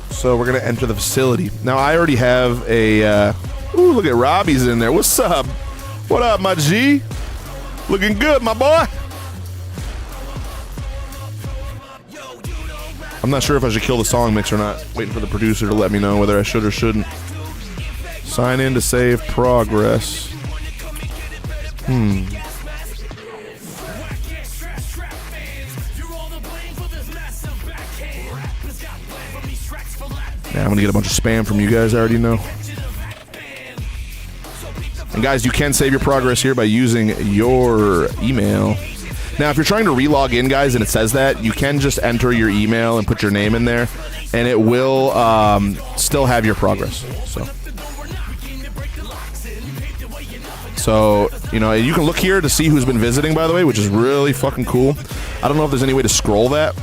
So we're gonna enter the facility. Now I already have a. Ooh, look at Robbie's in there. What's up? What up, my G? Looking good, my boy. I'm not sure if I should kill the song mix or not. Waiting for the producer to let me know whether I should or shouldn't. Sign in to save progress. Yeah, I'm gonna get a bunch of spam from you guys, I already know. And guys, you can save your progress here by using your email. Now, if you're trying to relog in, guys, and it says that, you can just enter your email and put your name in there, and it will still have your progress. So, you can look here to see who's been visiting, by the way, which is really fucking cool. I don't know if there's any way to scroll that.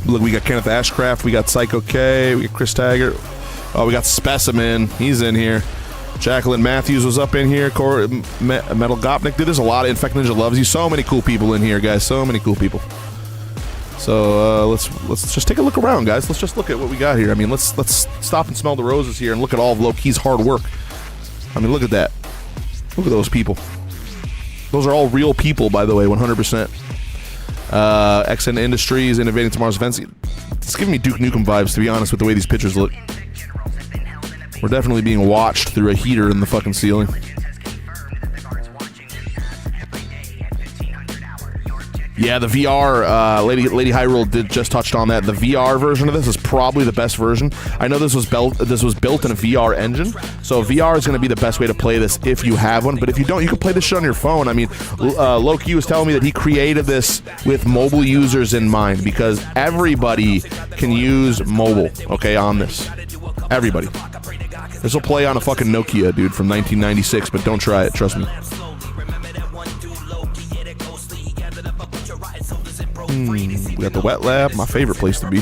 Look, we got Kenneth Ashcraft, we got Psycho K, we got Chris Taggart. Oh, we got Specimen. He's in here. Jacqueline Matthews was up in here. Metal Gopnik. Dude, there's a lot of Infect Ninja loves you. So many cool people in here, guys. So many cool people. So let's just take a look around, guys. Let's just look at what we got here. I mean, let's stop and smell the roses here and look at all of Low-Key's hard work. I mean, look at that. Look at those people. Those are all real people, by the way, 100%. XN Industries, Innovating Tomorrow's Events. It's giving me Duke Nukem vibes, to be honest, with the way these pictures look. We're definitely being watched through a heater in the fucking ceiling. Yeah, the VR, Lady Hyrule did just touched on that. The VR version of this is probably the best version. I know this was built in a VR engine, so VR is going to be the best way to play this if you have one. But if you don't, you can play this shit on your phone. I mean, Loki was telling me that he created this with mobile users in mind because everybody can use mobile, okay, on this. Everybody. This will play on a fucking Nokia, dude, from 1996, but don't try it, trust me. We got the wet lab, my favorite place to be.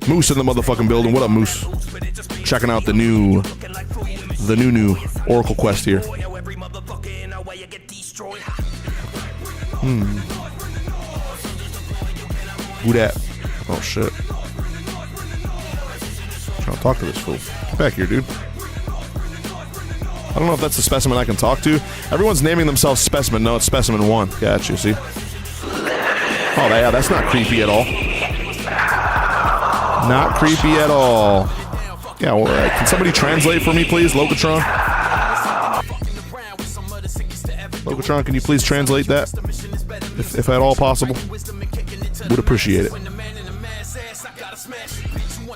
Moose in the motherfucking building. What up, Moose? Checking out the new Oracle quest here. Who that? Oh shit. Trying to talk to this fool. Get back here, dude. I don't know if that's the specimen I can talk to. Everyone's naming themselves Specimen. No, it's Specimen 1. Gotcha, see? Oh, yeah, that's not creepy at all. Not creepy at all. Yeah, well, can somebody translate for me, please, Locatron? Locatron, can you please translate that? If at all possible. Would appreciate it.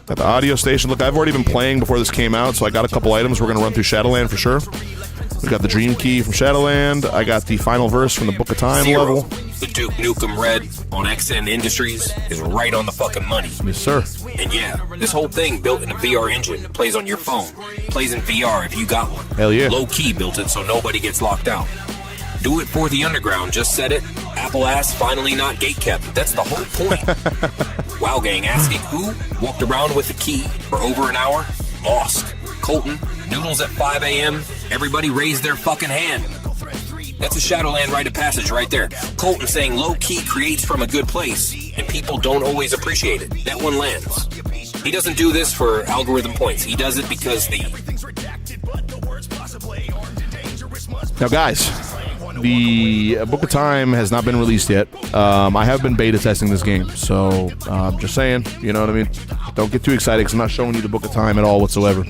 Got the audio station. Look, I've already been playing before this came out, so I got a couple items. We're going to run through Shadowland for sure. We got the Dream Key from Shadowland. I got the final verse from the Book of Time level. The Duke Nukem Red on XN Industries is right on the fucking money. Yes, sir. And yeah, this whole thing built in a VR engine. It plays on your phone. Plays in VR if you got one. Hell yeah. Low-Key built it so nobody gets locked out. Do it for the underground. Just said it. Apple ass finally not gatekept. That's the whole point. WoW Gang asking who walked around with the key for over an hour. Lost. Colton. Noodles at 5 a.m. Everybody raised their fucking hand. That's a Shadowland rite of passage right there. Colton saying low-key creates from a good place, and people don't always appreciate it. That one lands. He doesn't do this for algorithm points. He does it because Now, guys, the Book of Time has not been released yet. I have been beta testing this game, so just saying, you know what I mean? Don't get too excited because I'm not showing you the Book of Time at all whatsoever.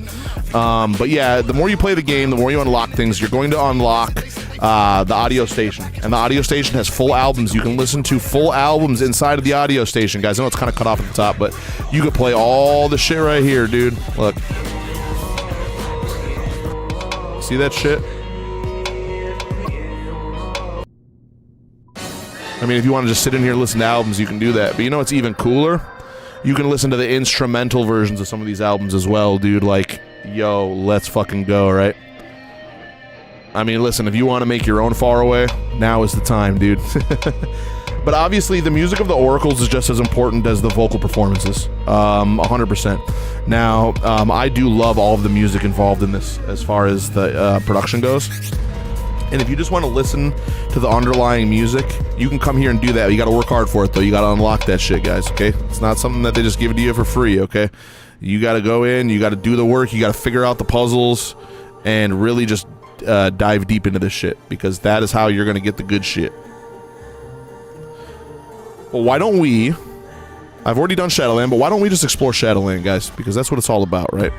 But yeah, the more you play the game, the more you unlock things. You're going to unlock the audio station, and the audio station has full albums. You can listen to full albums inside of the audio station, guys. I know it's kind of cut off at the top, but you could play all the shit right here, dude. Look. See that shit? I mean, if you want to just sit in here and listen to albums, you can do that. But you know what's even cooler? You can listen to the instrumental versions of some of these albums as well, dude. Like, yo, let's fucking go, right? I mean, listen, if you want to make your own Faraway, now is the time, dude. But obviously, the music of the Oracles is just as important as the vocal performances. 100%. Now, I do love all of the music involved in this as far as the production goes. And if you just want to listen to the underlying music, you can come here and do that. You got to work hard for it, though. You got to unlock that shit, guys, okay? It's not something that they just give it to you for free, okay? You got to go in, you got to do the work, you got to figure out the puzzles, and really just dive deep into this shit, because that is how you're going to get the good shit. Well, why don't we... I've already done Shadowland, but why don't we just explore Shadowland, guys? Because that's what it's all about, right?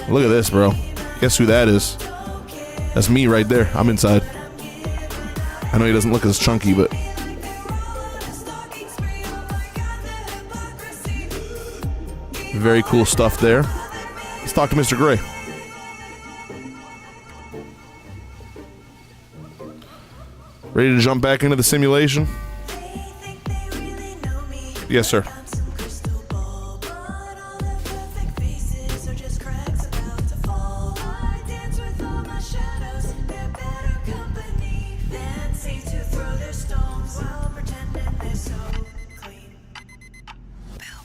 Look at this, bro. Guess who that is? That's me right there. I'm inside. I know he doesn't look as chunky, but... very cool stuff there. Let's talk to Mr. Gray. Ready to jump back into the simulation? Yes, sir.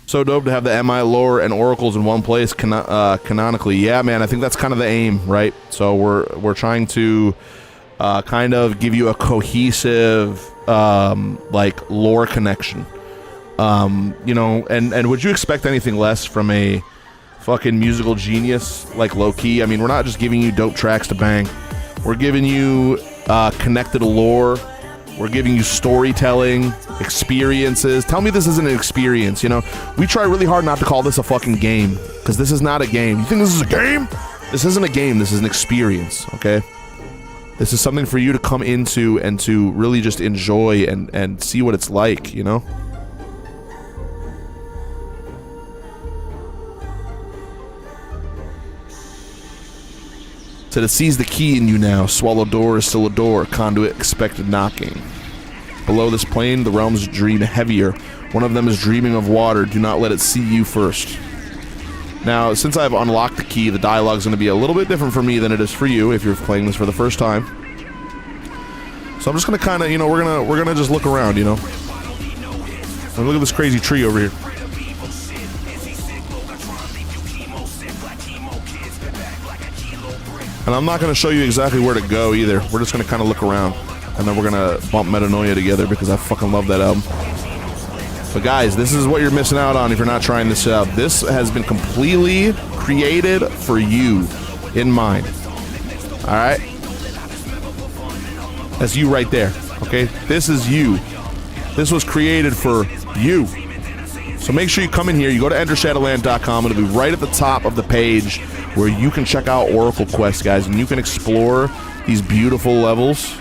So dope to have the MI lore and oracles in one place canonically. Yeah, man, I think that's kind of the aim, right? So we're trying to kind of give you a cohesive like lore connection. You know, and would you expect anything less from a fucking musical genius like Low-Key? I mean, we're not just giving you dope tracks to bang. We're giving you connected lore. We're giving you storytelling, experiences. Tell me this isn't an experience, you know? We try really hard not to call this a fucking game, because this is not a game. You think this is a game? This isn't a game. This is an experience, okay? This is something for you to come into and to really just enjoy and see what it's like, you know? So to seize the key in you now, swallow door is still a door, conduit expected knocking. Below this plane, the realms dream heavier. One of them is dreaming of water, do not let it see you first. Now, since I've unlocked the key, the dialogue's going to be a little bit different for me than it is for you if you're playing this for the first time. So I'm just going to kind of, you know, we're gonna just look around, you know. And look at this crazy tree over here. And I'm not going to show you exactly where to go either. We're just going to kind of look around. And then we're going to bump Metanoia together because I fucking love that album. But guys, this is what you're missing out on if you're not trying this out. This has been completely created for you in mind. Alright? That's you right there. Okay? This is you. This was created for you. So make sure you come in here. You go to entershadowland.com. It'll be right at the top of the page where you can check out Oracle Quest, guys, and you can explore these beautiful levels.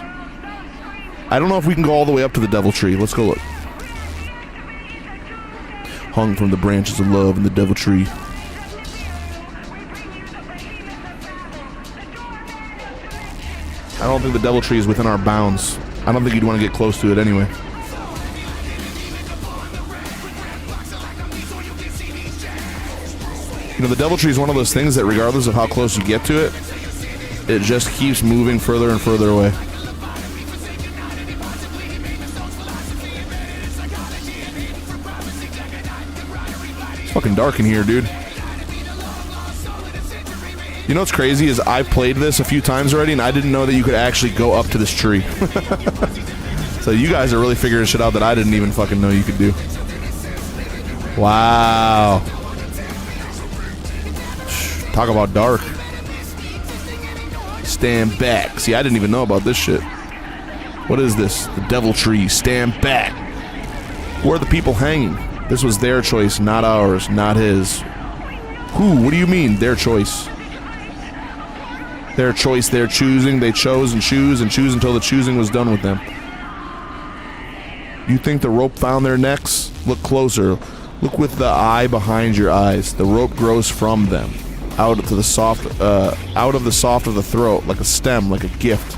I don't know if we can go all the way up to the Devil Tree. Let's go look. Hung from the branches of love in the Devil Tree. I don't think the Devil Tree is within our bounds. I don't think you'd want to get close to it anyway. You know, the Devil Tree is one of those things that regardless of how close you get to it, it just keeps moving further and further away. It's fucking dark in here, dude. You know what's crazy is I've played this a few times already and I didn't know that you could actually go up to this tree. So you guys are really figuring shit out that I didn't even fucking know you could do. Wow. Talk about dark. Stand back. See, I didn't even know about this shit. What is this? The Devil Tree. Stand back. Where are the people hanging? This was their choice, not ours, not his. Who? What do you mean, their choice? Their choice, their choosing. They chose and choose until the choosing was done with them. You think the rope found their necks? Look closer. Look with the eye behind your eyes. The rope grows from them. Out of the soft of the throat, like a stem, like a gift.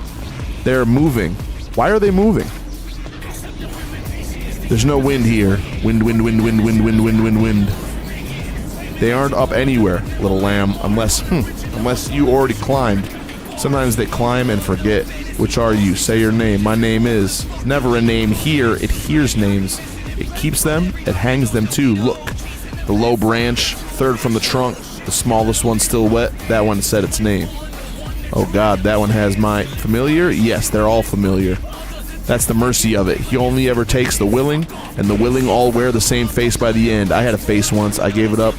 They're moving. Why are they moving? There's no wind here. Wind. They aren't up anywhere, little lamb, unless you already climbed. Sometimes they climb and forget. Which are you? Say your name. My name is. Never a name here. It hears names. It keeps them. It hangs them too. Look. The low branch, third from the trunk. The smallest one still wet. That one said its name. Oh God, that one has my familiar? Yes, they're all familiar. That's the mercy of it. He only ever takes the willing, and the willing all wear the same face by the end. I had a face once. I gave it up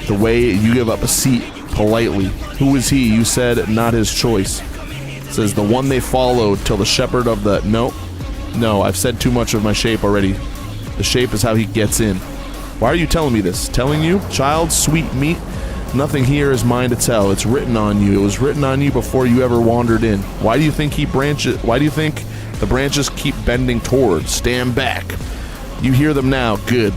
the way you give up a seat, politely. Who is he? You said not his choice. It says the one they followed till the shepherd of the... No, I've said too much of my shape already. The shape is how he gets in. Why are you telling me this? Telling you? Child, sweet meat. Nothing here is mine to tell. It's written on you. It was written on you before you ever wandered in. Why do you think the branches keep bending towards? Stand back. You hear them now. Good.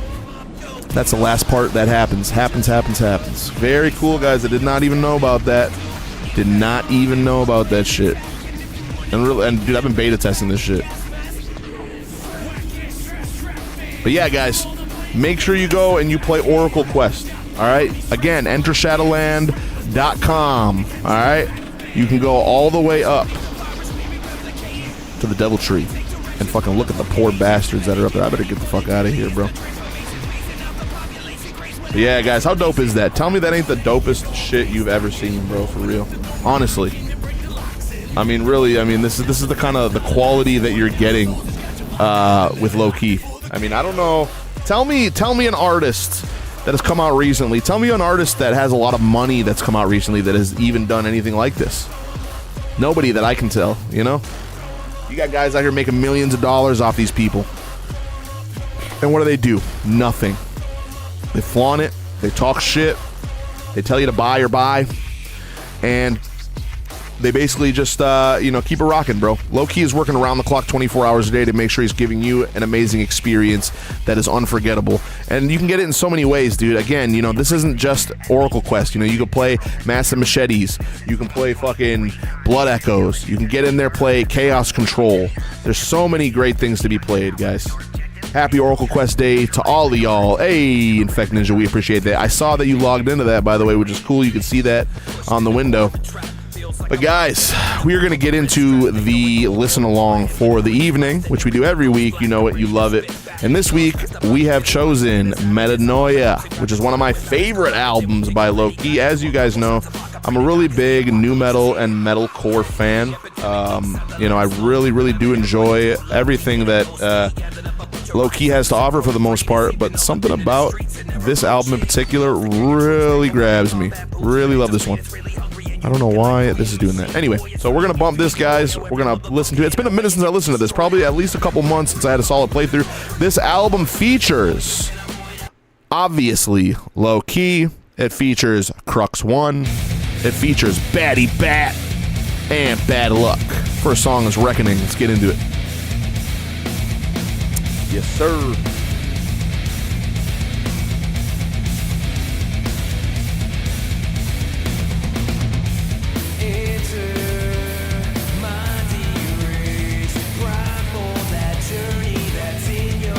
That's the last part that happens. Happens. Very cool, guys. I did not even know about that. Did not even know about that shit. And dude, I've been beta testing this shit. But yeah, guys, make sure you go and you play Oracle Quest. All right? Again, enter Shadowland.com. All right? You can go all the way up to the Devil Tree and fucking look at the poor bastards that are up there. I better get the fuck out of here, bro. But yeah, guys, how dope is that? Tell me that ain't the dopest shit you've ever seen, bro, for real. Honestly. I mean, really, this is the kind of the quality that you're getting with Low Key. I mean, I don't know. Tell me an artist that has come out recently. Tell me an artist that has a lot of money that's come out recently that has even done anything like this. Nobody that I can tell, you know? You got guys out here making millions of dollars off these people. And what do? Nothing. They flaunt it. They talk shit. They tell you to buy or buy. And they basically just, keep it rocking, bro. Low Key is working around the clock 24 hours a day to make sure he's giving you an amazing experience that is unforgettable. And you can get it in so many ways, dude. Again, this isn't just Oracle Quest. You can play Massive Machetes. You can play fucking Blood Echoes. You can get in there, play Chaos Control. There's so many great things to be played, guys. Happy Oracle Quest Day to all of y'all. Hey, Infect Ninja, we appreciate that. I saw that you logged into that, by the way, which is cool. You can see that on the window. But guys, we are going to get into the listen along for the evening, which we do every week. You know it, you love it. And this week, we have chosen Metanoia, which is one of my favorite albums by Low Key. As you guys know, I'm a really big nu metal and metalcore fan. I really, really do enjoy everything that Low Key has to offer for the most part, but something about this album in particular really grabs me. Really love this one. I don't know why this is doing that. Anyway, so we're going to bump this, guys. We're going to listen to it. It's been a minute since I listened to this. Probably at least a couple months since I had a solid playthrough. This album features, obviously, Low Key. It features Crux 1. It features Batty Bat and Bad Luck. First song is Reckoning. Let's get into it. Yes, sir.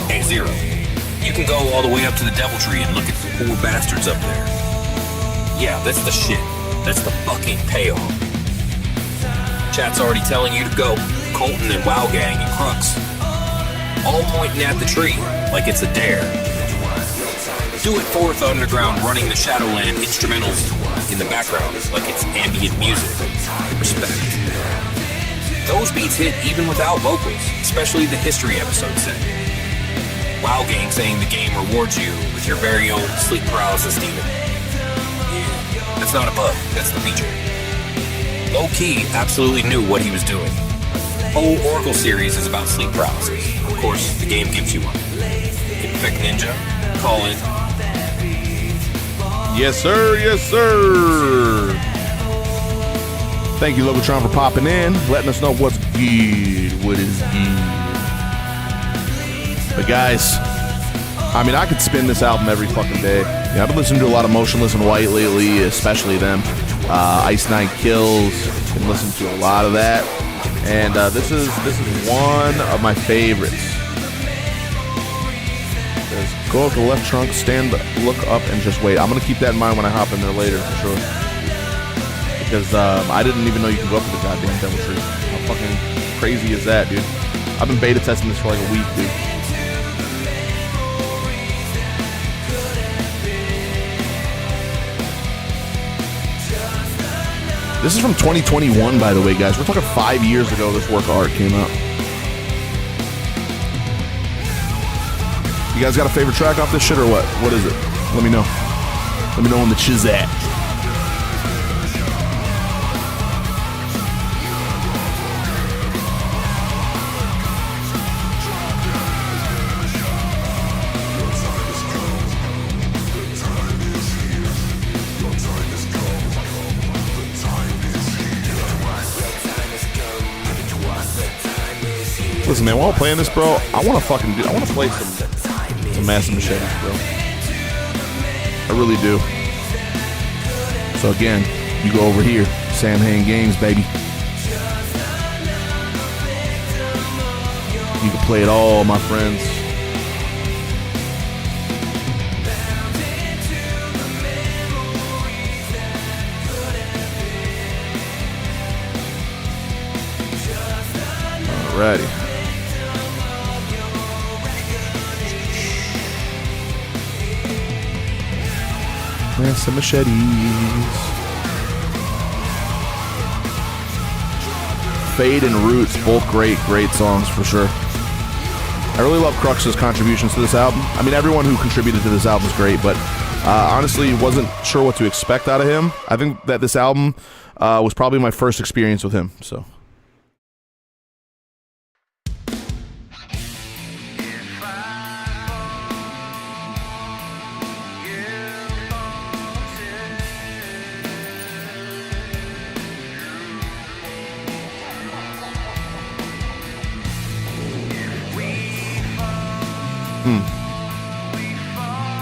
Hey, Zero. You can go all the way up to the Devil Tree and look at the poor bastards up there. Yeah, that's the shit. That's the fucking payoff. Chat's already telling you to go. Colton and Wow Gang and Crux. All pointing at the tree like it's a dare. Do it Fourth Underground running the Shadowland instrumentals in the background like it's ambient music. Respect. Those beats hit even without vocals, especially the history episode set. Wow Gang saying the game rewards you with your very own sleep paralysis demon. Yeah, that's not a bug, that's the feature. Low Key absolutely knew what he was doing. The whole Oracle series is about sleep paralysis. Of course, the game gives you one. Infect Ninja, call in. Yes, sir. Yes, sir. Thank you, Logotron, for popping in, letting us know what's good. What is good. But guys, I could spin this album every fucking day. Yeah, I've been listening to a lot of Motionless in White lately, especially them. Ice Nine Kills. Been listening to a lot of that. And this is one of my favorites. says. Go up to the left trunk, stand, look up, and just wait. I'm going to keep that in mind when I hop in there later, for sure. Because I didn't even know you can go up to the goddamn demo tree. How fucking crazy is that, dude? I've been beta testing this for like a week, dude. This is from 2021, by the way, guys. We're talking 5 years ago this work of art came out. You guys got a favorite track off this shit or what? What is it? Let me know. Let me know on the chiz at. Listen, man, while I'm playing this, bro, I want to play some Massive Machetes, bro. I really do. So again, you go over here, Sam Hain Games, baby. You can play it all, my friends. Alrighty. Massive Machetes. Fade and Roots, both great songs for sure. I really love Crux's contributions to this album. I mean, everyone who contributed to this album is great, but honestly, wasn't sure what to expect out of him. I think that this album was probably my first experience with him, so.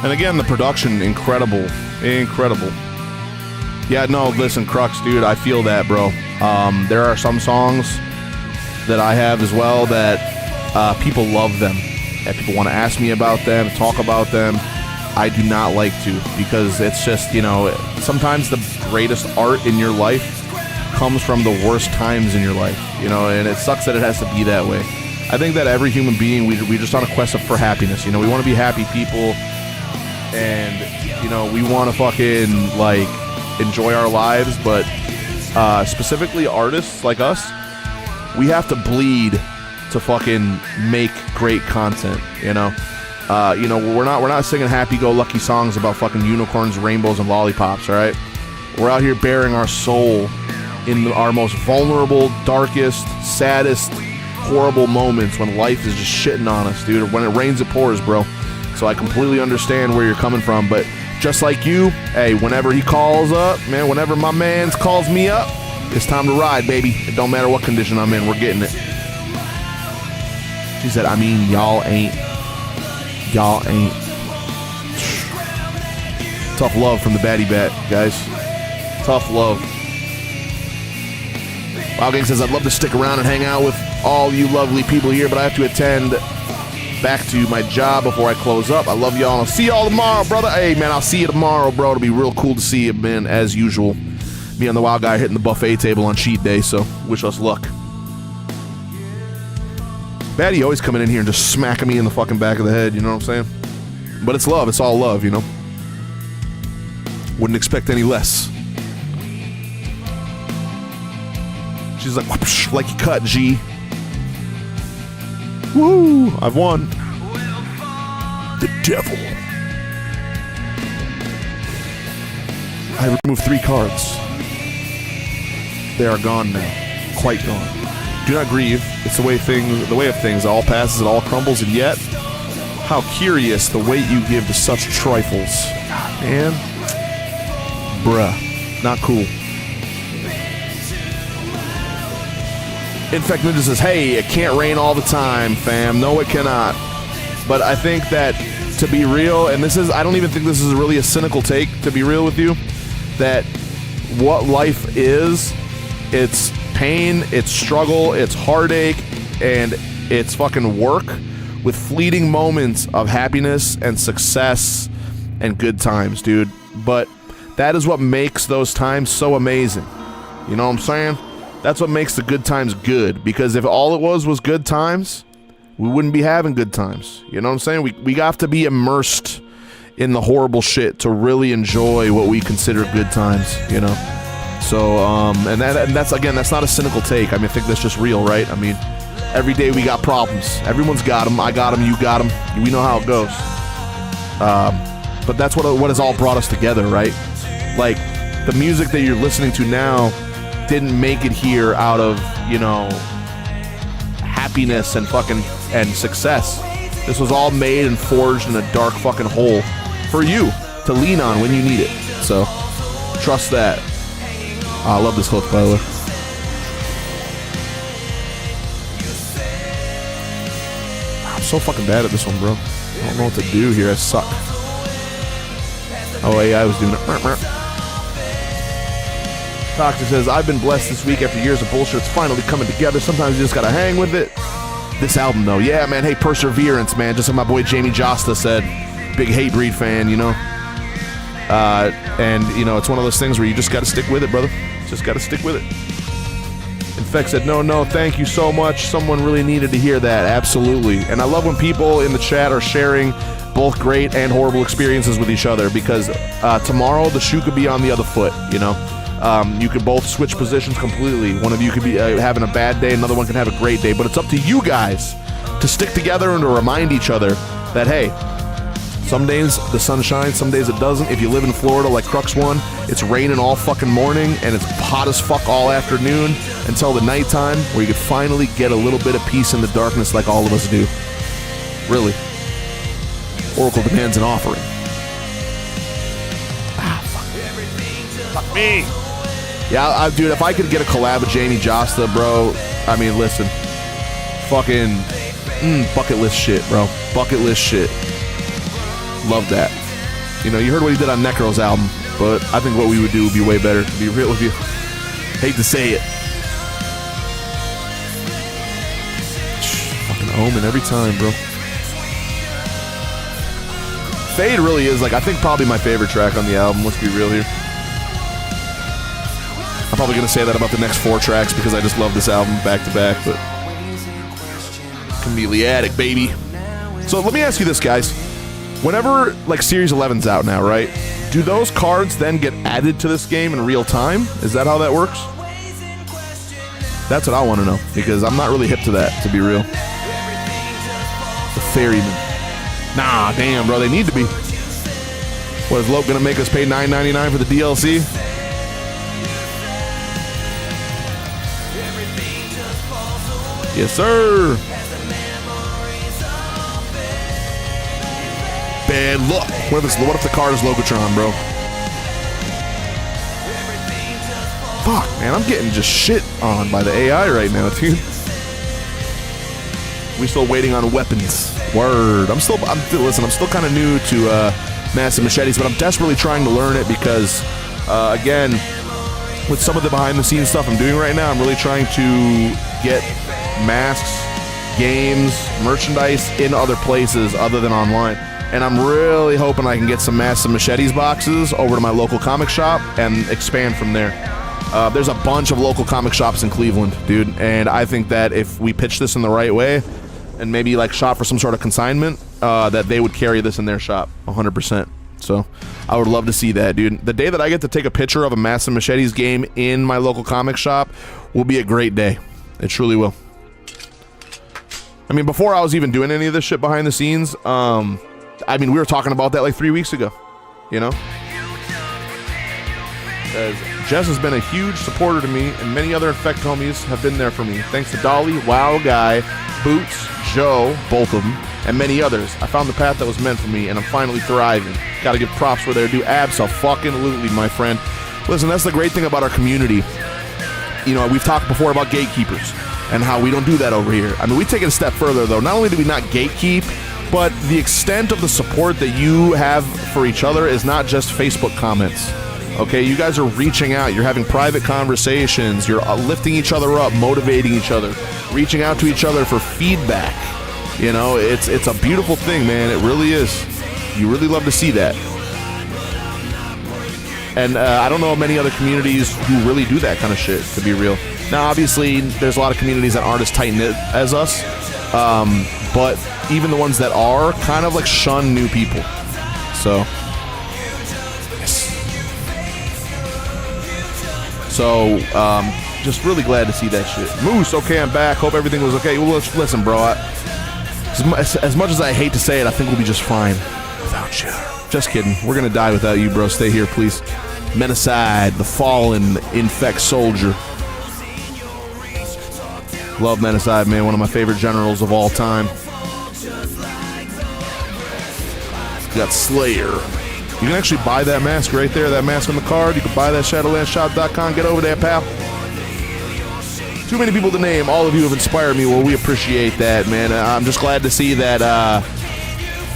And again, the production, incredible. Yeah, no, listen, Crux, dude, I feel that, bro. There are some songs that I have as well that people love them. And people want to ask me about them, talk about them. I do not like to, because it's just, you know, sometimes the greatest art in your life comes from the worst times in your life, you know, and it sucks that it has to be that way. I think that every human being, we're just on a quest for happiness, you know. We want to be happy people. And, you know, we want to fucking, like, enjoy our lives, but specifically artists like us, we have to bleed to fucking make great content, you know? We're not singing happy-go-lucky songs about fucking unicorns, rainbows, and lollipops, all right? We're out here bearing our soul in our most vulnerable, darkest, saddest, horrible moments when life is just shitting on us, dude, or when it rains, it pours, bro. So I completely understand where you're coming from, but just like you, hey, whenever he calls up, man, whenever my man calls me up, it's time to ride, baby. It don't matter what condition I'm in, we're getting it. She said, I mean, y'all ain't. Tough love from the Batty Bat, guys. Tough love. Wild Gang says, I'd love to stick around and hang out with all you lovely people here, but I have to attend back to my job before I close up. I love y'all. I'll see y'all tomorrow, brother. Hey, man, I'll see you tomorrow, bro. It'll be real cool to see you, man, as usual. Me and the Wild Guy hitting the buffet table on cheat day, so wish us luck. Batty always coming in here and just smacking me in the fucking back of the head, you know what I'm saying? But it's love. It's all love, you know? Wouldn't expect any less. She's like, whoosh, like you cut, G. Woo! I've won. The devil. I removed 3 cards. They are gone now. Quite gone. Do not grieve. It's the way of things. It all passes, it all crumbles, and yet, how curious the weight you give to such trifles. Man. Bruh. Not cool. Infect Ninja says, hey, it can't rain all the time, fam. No, it cannot. But I think that, to be real, and I don't even think this is really a cynical take, to be real with you, that what life is, it's pain, it's struggle, it's heartache, and it's fucking work with fleeting moments of happiness and success and good times, dude. But that is what makes those times so amazing. You know what I'm saying? That's what makes the good times good, because if all it was good times, we wouldn't be having good times. You know what I'm saying? We have to be immersed in the horrible shit to really enjoy what we consider good times, you know? So, and that's, again, that's not a cynical take. I mean, I think that's just real, right? I mean, every day we got problems. Everyone's got them. I got them. You got them. We know how it goes. But that's what has all brought us together, right? Like, the music that you're listening to now didn't make it here out of, you know, happiness and success. This was all made and forged in a dark fucking hole for you to lean on when you need it. So, trust that. I love this hook, by the way. I'm so fucking bad at this one, bro. I don't know what to do here. I suck. Oh, AI was doing it. Toxic says, I've been blessed this week after years of bullshit. It's finally coming together. Sometimes you just gotta hang with it. This album, though, yeah, man. Hey, perseverance, man. Just like my boy Jamie Josta said. Big Hatebreed fan, you know. And, you know, it's one of those things where you just gotta stick with it, brother. Just gotta stick with it. Infect said, no, thank you so much. Someone really needed to hear that. Absolutely. And I love when people in the chat are sharing both great and horrible experiences with each other, because tomorrow the shoe could be on the other foot, you know. You could both switch positions completely. One of you could be having a bad day, another one could have a great day. But it's up to you guys to stick together and to remind each other that, hey, some days the sun shines, some days it doesn't. If you live in Florida like Crux One, it's raining all fucking morning and it's hot as fuck all afternoon until the nighttime, where you could finally get a little bit of peace in the darkness like all of us do. Really. Oracle demands an offering. Fuck me. Yeah, dude, if I could get a collab with Jamie Josta, bro, I mean, listen. Fucking bucket list shit, bro. Bucket list shit. Love that. You know, you heard what he did on Necro's album, but I think what we would do would be way better, to be real with you. Hate to say it. Fucking Omen every time, bro. Fade really is, like, I think probably my favorite track on the album. Let's be real here. I'm probably going to say that about the next 4 tracks because I just love this album back to back, but Chameleon Addict, baby. So let me ask you this, guys. Whenever, like, Series 11's out now, right? Do those cards then get added to this game in real time? Is that how that works? That's what I want to know, because I'm not really hip to that, to be real. The Ferryman. Nah, damn, bro, they need to be. What, is Lope going to make us pay $9.99 for the DLC? Yes, sir. Bad luck. What if the card is Logotron, bro? Fuck, man, I'm getting just shit on by the AI right now, dude. We still waiting on weapons. Word. I'm still kind of new to massive machetes, but I'm desperately trying to learn it because, again, with some of the behind-the-scenes stuff I'm doing right now, I'm really trying to get masks, games, merchandise in other places other than online. And I'm really hoping I can get some massive machetes boxes over to my local comic shop and expand from there. There's a bunch of local comic shops in Cleveland, dude, and I think that if we pitch this in the right way and maybe like shop for some sort of consignment, that they would carry this in their shop 100%. So I would love to see that, dude. The day that I get to take a picture of a massive machetes game in my local comic shop will be a great day. It truly will. I mean, before I was even doing any of this shit behind the scenes, I mean, we were talking about that like 3 weeks ago, you know? As Jess has been a huge supporter to me, and many other Infect homies have been there for me. Thanks to Dolly, Wow Guy, Boots, Joe, both of them, and many others. I found the path that was meant for me, and I'm finally thriving. Gotta give props where they're due. Abso-fucking-lutely, my friend. Listen, that's the great thing about our community. You know, we've talked before about gatekeepers and how we don't do that over here. I mean, we take it a step further, though. Not only do we not gatekeep, but the extent of the support that you have for each other is not just Facebook comments. Okay, you guys are reaching out. You're having private conversations. You're lifting each other up, motivating each other, reaching out to each other for feedback. You know, it's a beautiful thing, man. It really is. You really love to see that. And I don't know of many other communities who really do that kind of shit, to be real. Now, obviously, there's a lot of communities that aren't as tight-knit as us. But even the ones that are kind of like shun new people. So, yes. So, just really glad to see that shit. Moose, okay, I'm back. Hope everything was okay. Well, listen, bro. As much as I hate to say it, I think we'll be just fine without you. Just kidding. We're gonna die without you, bro. Stay here, please. Menacide, the fallen infect soldier. Love Menacide, man. One of my favorite generals of all time. You got Slayer. You can actually buy that mask right there. That mask on the card. You can buy that at shadowlandshop.com. Get over there, pal. Too many people to name. All of you have inspired me. Well, we appreciate that, man. I'm just glad to see that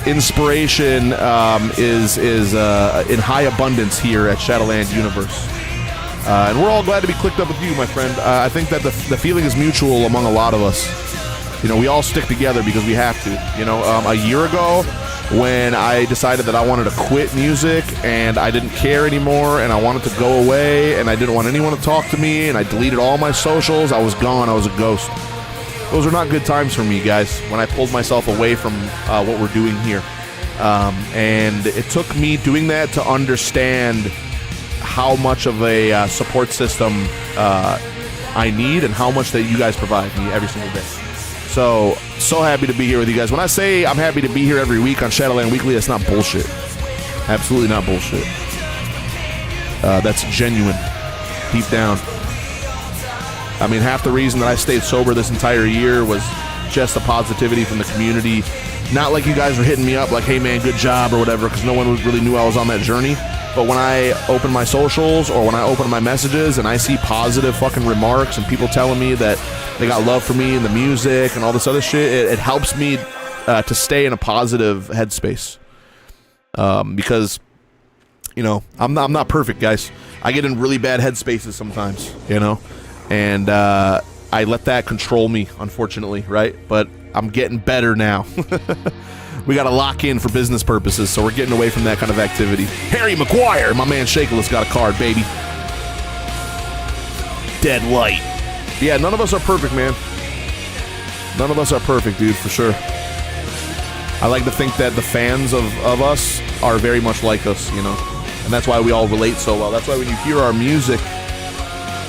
inspiration is in high abundance here at Shadowland Universe. And we're all glad to be clicked up with you, my friend. I think that the feeling is mutual among a lot of us. You know, we all stick together because we have to. You know, a year ago, when I decided that I wanted to quit music and I didn't care anymore and I wanted to go away and I didn't want anyone to talk to me and I deleted all my socials, I was gone. I was a ghost. Those are not good times for me, guys, when I pulled myself away from what we're doing here. And it took me doing that to understand how much of a support system I need and how much that you guys provide me every single day. So happy to be here with you guys. When I say I'm happy to be here every week on Shadowland Weekly, that's not bullshit. Absolutely not bullshit. That's genuine, deep down. I mean, half the reason that I stayed sober this entire year was just the positivity from the community. Not like you guys were hitting me up like, hey man, good job or whatever, because no one really knew I was on that journey. But when I open my socials or when I open my messages and I see positive fucking remarks and people telling me that they got love for me and the music and all this other shit, it helps me to stay in a positive headspace. Because, you know, I'm not perfect, guys. I get in really bad headspaces sometimes, you know, and I let that control me, unfortunately, right? But I'm getting better now. We got to lock in for business purposes, so we're getting away from that kind of activity. Harry Maguire, my man Shakeless got a card, baby. Dead light. Yeah, none of us are perfect, man. None of us are perfect, dude, for sure. I like to think that the fans of us are very much like us, you know, and that's why we all relate so well. That's why when you hear our music,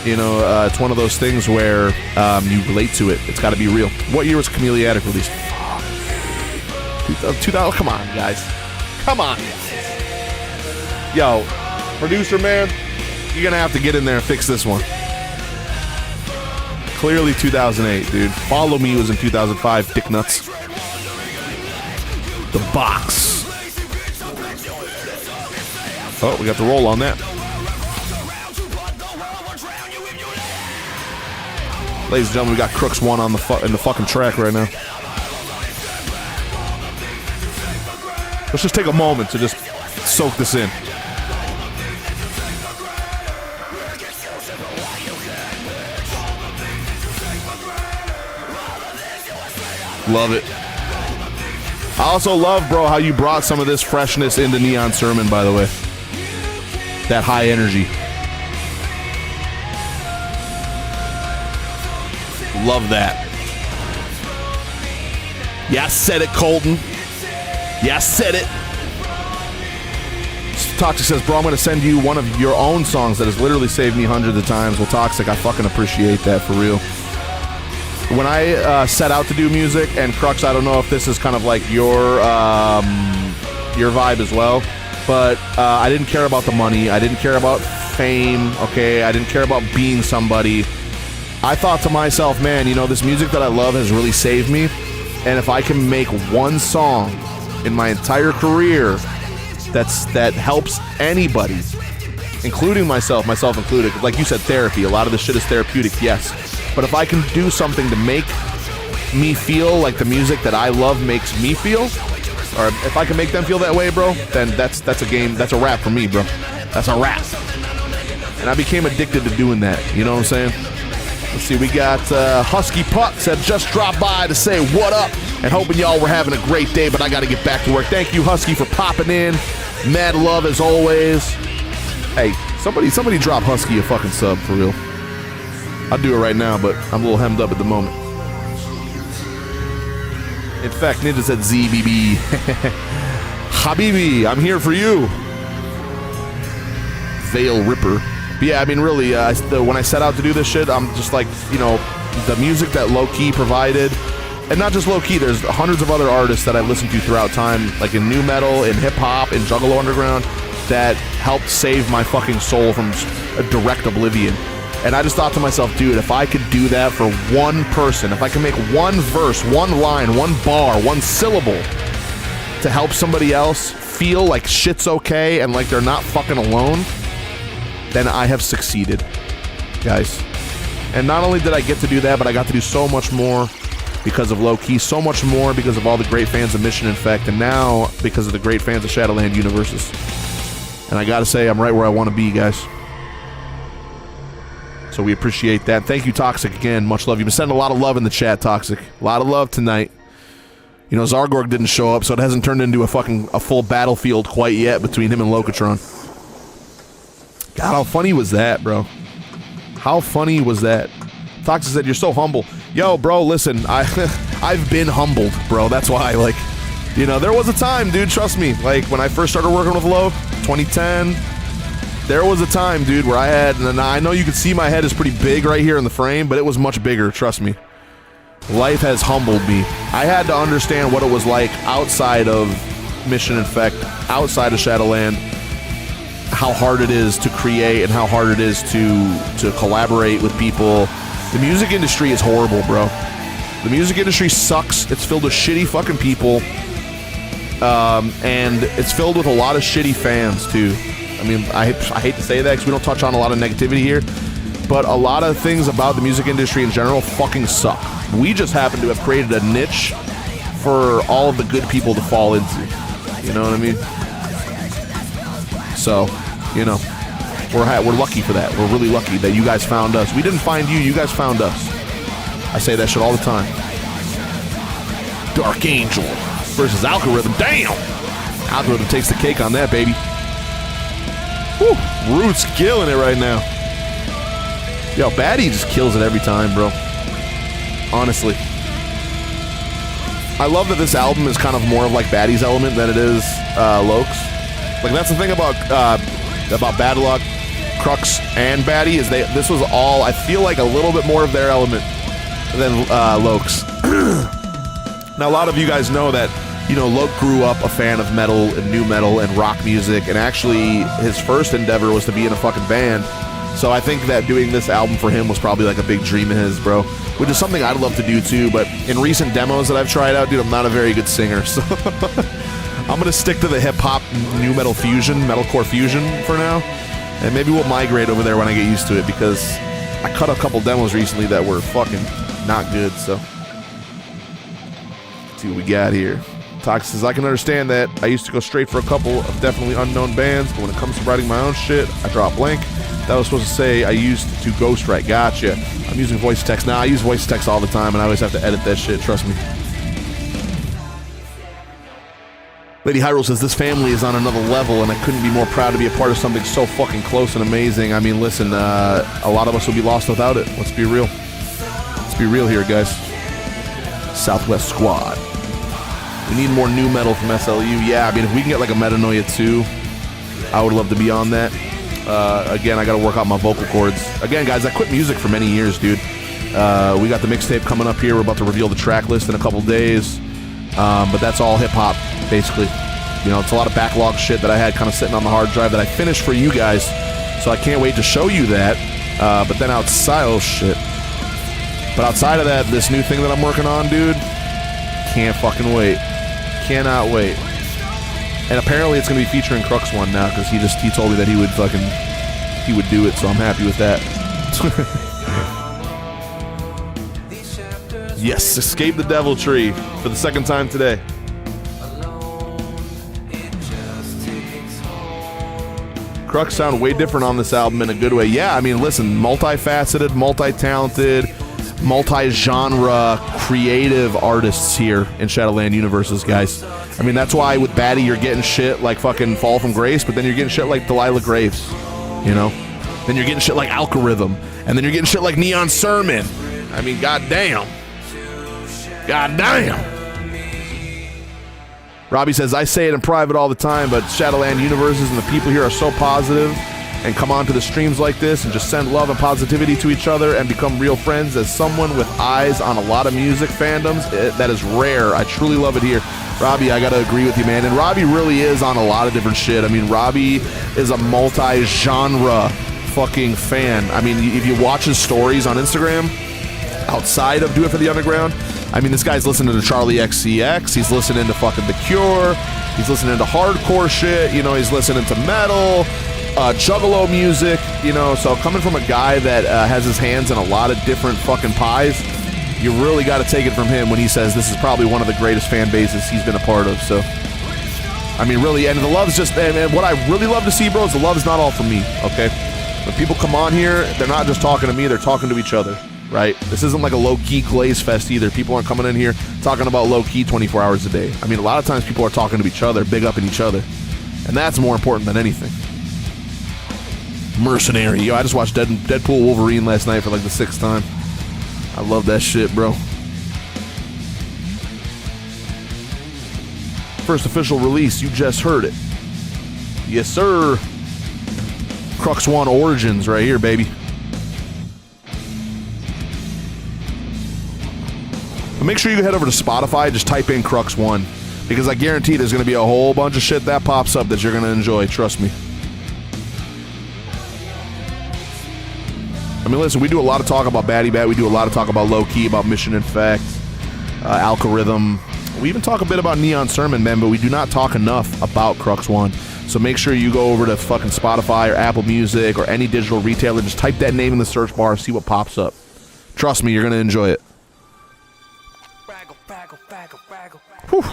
you know, it's one of those things where you relate to it. It's got to be real. What year was Chameleon Attic released? 2000. Come on, guys. Come on. Yo, producer man, you're gonna have to get in there and fix this one. Clearly 2008, dude. Follow Me was in 2005, dick nuts. The Box. Oh, we got the roll on that. Ladies and gentlemen, we got Crooks 1 on in the fucking track right now. Let's just take a moment to just soak this in. Love it. I also love, bro, how you brought some of this freshness into Neon Sermon, by the way. That high energy. Love that. Yeah, I said it, Colton. Yeah, I said it. Toxic says, bro, I'm going to send you one of your own songs that has literally saved me hundreds of times. Well, Toxic, I fucking appreciate that, for real. When I set out to do music, and Crux, I don't know if this is kind of like your vibe as well, but I didn't care about the money. I didn't care about fame, okay? I didn't care about being somebody. I thought to myself, man, you know, this music that I love has really saved me, and if I can make one song in my entire career that helps anybody, including myself included, like you said, therapy, a lot of this shit is therapeutic, yes, but if I can do something to make me feel like the music that I love makes me feel, or if I can make them feel that way, bro, then that's a game, that's a wrap for me, bro. That's a wrap. And I became addicted to doing that, you know what I'm saying? Let's see, we got Husky Puck said just drop by to say what up. and hoping y'all were having a great day, but I got to get back to work. Thank you, Husky, for popping in. Mad love as always. Hey, somebody drop Husky a fucking sub for real. I'll do it right now, but I'm a little hemmed up at the moment. In fact, Ninja said ZBB. Habibi, I'm here for you. Veil Ripper. But yeah, I mean, really, when I set out to do this shit, I'm just like, you know, the music that Low Key provided, and not just Low Key, there's hundreds of other artists that I've listened to throughout time, like in nu metal, in hip hop, in Juggalo Underground, that helped save my fucking soul from a direct oblivion. And I just thought to myself, dude, if I could do that for one person, if I can make one verse, one line, one bar, one syllable to help somebody else feel like shit's okay and like they're not fucking alone, then I have succeeded, guys. And not only did I get to do that, but I got to do so much more because of Low Key, so much more because of all the great fans of Mission Infect, and now because of the great fans of Shadowland Universes. And I gotta say, I'm right where I want to be, guys. So we appreciate that. Thank you, Toxic, again. Much love. You've been sending a lot of love in the chat, Toxic. A lot of love tonight. You know, Zargorg didn't show up, so it hasn't turned into a full battlefield quite yet between him and Locatron. God, how funny was that, bro? How funny was that? Toxic said, you're so humble. Yo, bro, listen, I've been humbled, bro. That's why, like, you know, there was a time, dude, trust me. Like, when I first started working with Low, 2010, there was a time, dude, where I had, and I know you can see my head is pretty big right here in the frame, but it was much bigger, trust me. Life has humbled me. I had to understand what it was like outside of Mission Infect, outside of Shadowland, how hard it is to create and how hard it is to collaborate with people. The music industry is horrible, bro. The music industry sucks. It's filled with shitty fucking people. And it's filled with a lot of shitty fans, too. I mean, I hate to say that because we don't touch on a lot of negativity here, but a lot of things about the music industry in general fucking suck. We just happen to have created a niche for all of the good people to fall into. You know what I mean? So, you know, we're lucky for that. We're really lucky that you guys found us. We didn't find you, you guys found us. I say that shit all the time. Dark Angel versus Algorithm. Damn! Algorithm takes the cake on that, baby. Woo! Root's killing it right now. Yo, Batty just kills it every time, bro. Honestly. I love that this album is kind of more of like Batty's element than it is Loke's. Like, that's the thing about Bad Luck, Crux, and Batty is this was all, I feel like, a little bit more of their element than Loke's. Now, a lot of you guys know that, you know, Loke grew up a fan of metal and nu metal and rock music, and actually his first endeavor was to be in a fucking band. So I think that doing this album for him was probably like a big dream of his, bro. Which is something I'd love to do too, but in recent demos that I've tried out, dude, I'm not a very good singer, so I'm gonna stick to the hip-hop nu metal fusion, metalcore fusion for now, and maybe we'll migrate over there when I get used to it, because I cut a couple demos recently that were fucking not good, so. Let's see what we got here. Tox says, I can understand that. I used to go straight for a couple of definitely unknown bands, but when it comes to writing my own shit, I draw a blank. That was supposed to say I used to ghostwrite. Gotcha. I'm using voice text. Nah, I use voice text all the time, and I always have to edit that shit. Trust me. Lady Hyrule says, this family is on another level, and I couldn't be more proud to be a part of something so fucking close and amazing. I mean, listen, a lot of us would be lost without it. Let's be real. Let's be real here, guys. Southwest Squad. We need more nu metal from SLU. Yeah, I mean, if we can get like a Metanoia 2, I would love to be on that. Again, I gotta work out my vocal cords. Again, guys, I quit music for many years, dude. We got the mixtape coming up here. We're about to reveal the track list in a couple days. But that's all hip-hop, basically. You know, it's a lot of backlog shit that I had kind of sitting on the hard drive that I finished for you guys. So I can't wait to show you that. But then outside, oh shit. But outside of that, this new thing that I'm working on, dude, can't fucking wait. Cannot wait. And apparently it's going to be featuring Crux one now, because he told me that he would do it, so I'm happy with that. Yes, Escape the Devil Tree for the second time today. Crux sound way different on this album in a good way. Yeah, I mean, listen, multifaceted, multi-talented. multi-genre creative artists here in Shadowland Universes, guys. I mean, that's why with Batty you're getting shit like fucking Fall from Grace, but then you're getting shit like Delilah Graves, you know? Then you're getting shit like Algorithm, and then you're getting shit like Neon Sermon. I mean, goddamn. Goddamn. Robbie says, I say it in private all the time, but Shadowland Universes and the people here are so positive and come onto the streams like this and just send love and positivity to each other and become real friends. As someone with eyes on a lot of music fandoms, that is rare. I truly love it here. Robbie, I gotta agree with you, man. And Robbie really is on a lot of different shit. I mean, Robbie is a multi-genre fucking fan. I mean, if you watch his stories on Instagram, outside of Do It For The Underground, I mean, this guy's listening to Charlie XCX, he's listening to fucking The Cure, he's listening to hardcore shit, you know, he's listening to metal, juggalo music, you know, so coming from a guy that has his hands in a lot of different fucking pies, you really got to take it from him when he says this is probably one of the greatest fan bases he's been a part of. So, I mean, really, and the love's just, and what I really love to see, bro, is the love is not all for me, okay? When people come on here, they're not just talking to me, they're talking to each other, right? This isn't like a low-key glaze fest either. People aren't coming in here talking about low-key 24 hours a day. I mean, a lot of times people are talking to each other, big up in each other, and that's more important than anything. Mercenary. Yo, I just watched Deadpool Wolverine last night for like the 6th time. I love that shit, bro. First official release, you just heard it. Yes, sir. Crux One Origins right here, baby. But make sure you head over to Spotify, just type in Crux One, because I guarantee there's going to be a whole bunch of shit that pops up that you're going to enjoy, trust me. I mean, listen, we do a lot of talk about Batty Bat. We do a lot of talk about Low Key, about Mission Infect, Algorithm. We even talk a bit about Neon Sermon, man, but we do not talk enough about Crux One. So make sure you go over to fucking Spotify or Apple Music or any digital retailer. Just type that name in the search bar and see what pops up. Trust me, you're going to enjoy it. Whew.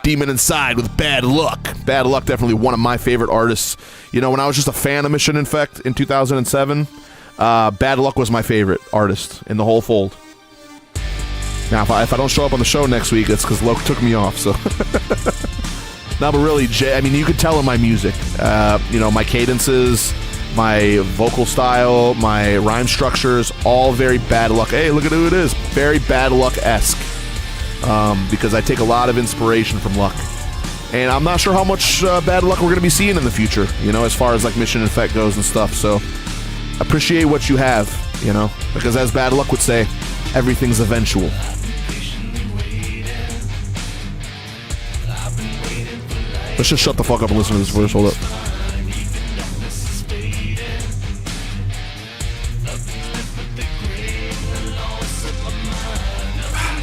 Demon Inside with Bad Luck. Bad Luck, definitely one of my favorite artists. You know, when I was just a fan of Mission Infect in 2007... Bad Luck was my favorite artist in the whole fold. Now, if I don't show up on the show next week, it's because Loke took me off, so... No, but really, Jay, I mean, you could tell in my music. You know, my cadences, my vocal style, my rhyme structures, all very Bad Luck. Hey, look at who it is. Very Bad Luck-esque. Because I take a lot of inspiration from Luck. And I'm not sure how much Bad Luck we're going to be seeing in the future, you know, as far as, like, Mission Effect goes and stuff, so... Appreciate what you have, you know, because as Bad Luck would say, everything's eventual. Let's just shut the fuck up and listen to this verse. Hold up.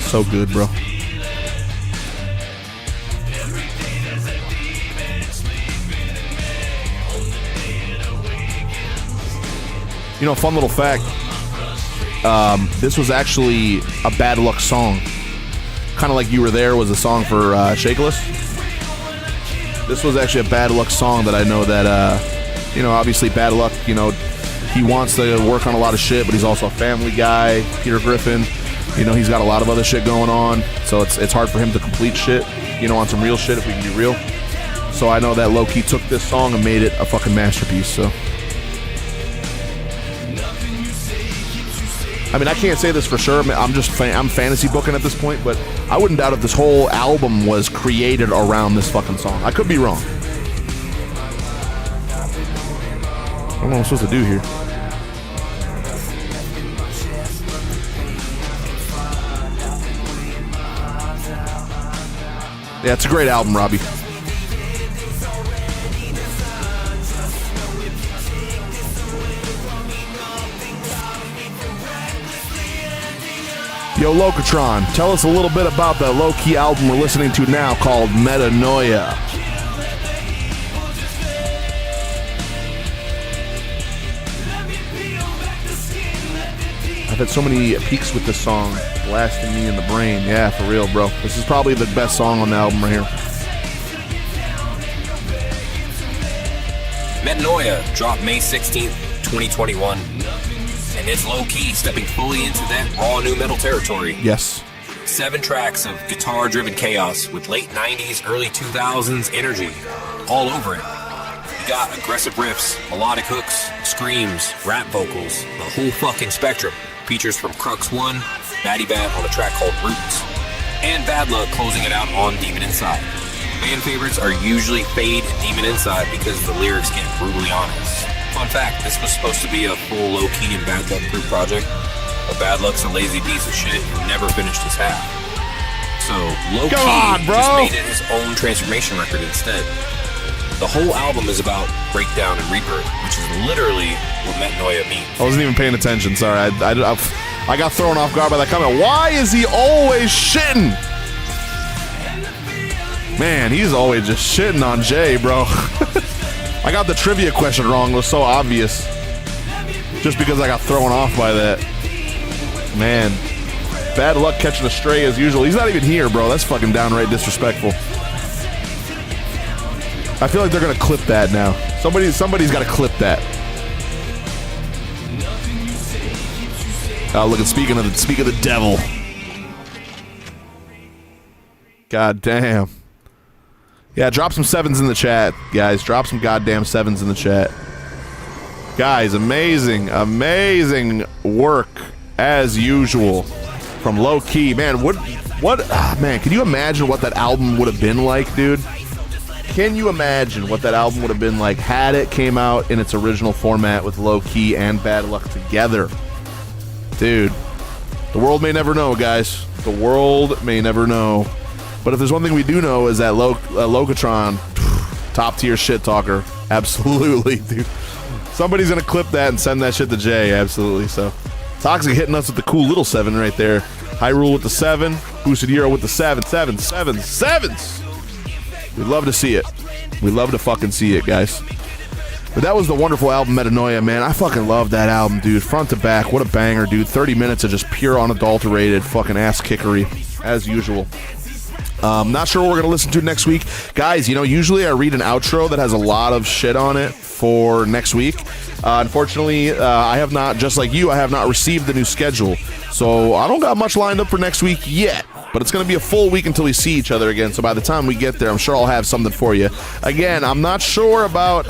So good, bro. You know, fun little fact, this was actually a Bad Luck song. Kind of like You Were There was a song for Shakeless. This was actually a Bad Luck song that I know that, you know, obviously Bad Luck, you know, he wants to work on a lot of shit, but he's also a family guy. Peter Griffin, you know, he's got a lot of other shit going on, so it's hard for him to complete shit, you know, on some real shit if we can be real. So I know that Low-Key took this song and made it a fucking masterpiece, so... I mean, I can't say this for sure. I'm fantasy booking at this point, but I wouldn't doubt if this whole album was created around this fucking song. I could be wrong. I don't know what I'm supposed to do here. Yeah, it's a great album, Robbie. Yo, Locatron, tell us a little bit about the low-key album we're listening to now called Metanoia. I've had so many peaks with this song, blasting me in the brain. Yeah, for real, bro. This is probably the best song on the album right here. Metanoia dropped May 16th, 2021. and it's low-key stepping fully into that raw new metal territory. Yes. 7 tracks of guitar-driven chaos with late 90s, early 2000s energy all over it. You got aggressive riffs, melodic hooks, screams, rap vocals, the whole fucking spectrum. Features from Crux 1, Batty Bat on a track called Roots, and Bad Luck closing it out on Demon Inside. Fan favorites are usually Fade and Demon Inside because the lyrics get brutally honest. Fun fact, this was supposed to be a full low-key and Bad Luck group project, but Bad Luck's a lazy piece of shit and never finished his half. So low-key just made it his own transformation record instead. The whole album is about breakdown and rebirth, which is literally what Metanoia means. I wasn't even paying attention. Sorry, I got thrown off guard by that comment. Why is he always shitting? Man, he's always just shitting on Jay, bro. I got the trivia question wrong. It was so obvious. Just because I got thrown off by that. Man, Bad Luck catching a stray as usual. He's not even here, bro. That's fucking downright disrespectful. I feel like they're gonna clip that now. Somebody's got to clip that. Oh, look at speak of the devil. God damn. Yeah, drop some 7s in the chat, guys. Drop some goddamn 7s in the chat. Guys, amazing work as usual from Low Key. Man, man, can you imagine what that album would have been like, dude? Can you imagine what that album would have been like had it came out in its original format with Low Key and Bad Luck together? Dude, the world may never know, guys. The world may never know. But if there's one thing we do know is that Locatron, top tier shit talker. Absolutely, dude. Somebody's going to clip that and send that shit to Jay. Absolutely. So, Toxic hitting us with the cool little 7 right there. Hyrule with the 7. Boosted Hero with the 7s. We'd love to see it. We love to fucking see it, guys. But that was the wonderful album, Metanoia, man. I fucking love that album, dude. Front to back, what a banger, dude. 30 minutes of just pure, unadulterated fucking ass kickery, as usual. Not sure what we're going to listen to next week. Guys, usually I read an outro that has a lot of shit on it for next week. Unfortunately, I have not, just like you, I have not received the new schedule. So I don't got much lined up for next week yet. But it's going to be a full week until we see each other again. So by the time we get there, I'm sure I'll have something for you. Again, I'm not sure about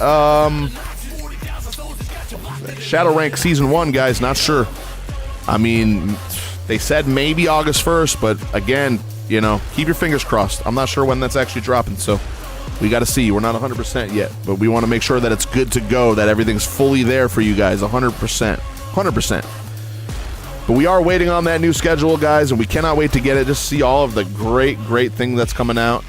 Shadow Rank Season 1, guys. Not sure. I mean, they said maybe August 1st. But again, keep your fingers crossed. I'm not sure when that's actually dropping. So we got to see. We're not 100% yet. But we want to make sure that it's good to go, that everything's fully there for you guys. 100%. 100%. But we are waiting on that new schedule, guys, and we cannot wait to get it. Just see all of the great thing that's coming out.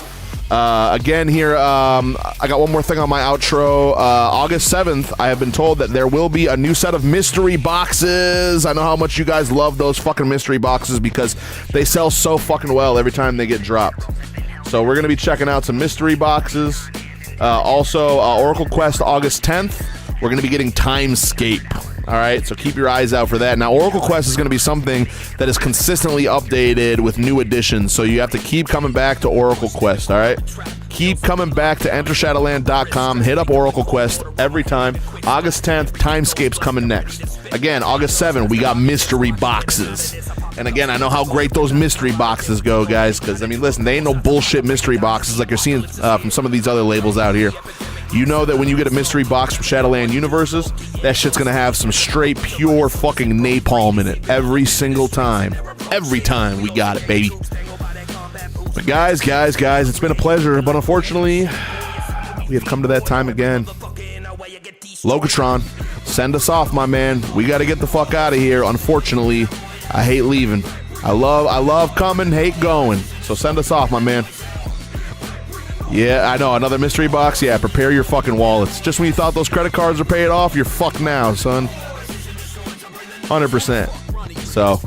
Again, here, I got one more thing on my outro. August 7th, I have been told that there will be a new set of mystery boxes. I know how much you guys love those fucking mystery boxes because they sell so fucking well every time they get dropped. So we're going to be checking out some mystery boxes. Also, Oracle Quest August 10th, we're going to be getting Timescape. All right, so keep your eyes out for that. Now, Oracle Quest is going to be something that is consistently updated with new additions, so you have to keep coming back to Oracle Quest, all right? Keep coming back to EnterShadowland.com. Hit up Oracle Quest every time. August 10th, Timescape's coming next. Again, August 7th, we got mystery boxes. And again, I know how great those mystery boxes go, guys, because, listen, they ain't no bullshit mystery boxes like you're seeing from some of these other labels out here. You know that when you get a mystery box from Shadowland Universes, that shit's gonna have some straight, pure fucking napalm in it every single time. Every time we got it, baby. But guys, it's been a pleasure, but unfortunately, we have come to that time again. Locatron, send us off, my man. We gotta get the fuck out of here. Unfortunately, I hate leaving. I love coming, hate going. So send us off, my man. Yeah, I know. Another mystery box? Yeah, prepare your fucking wallets. Just when you thought those credit cards were paid off, you're fucked now, son. 100%. So,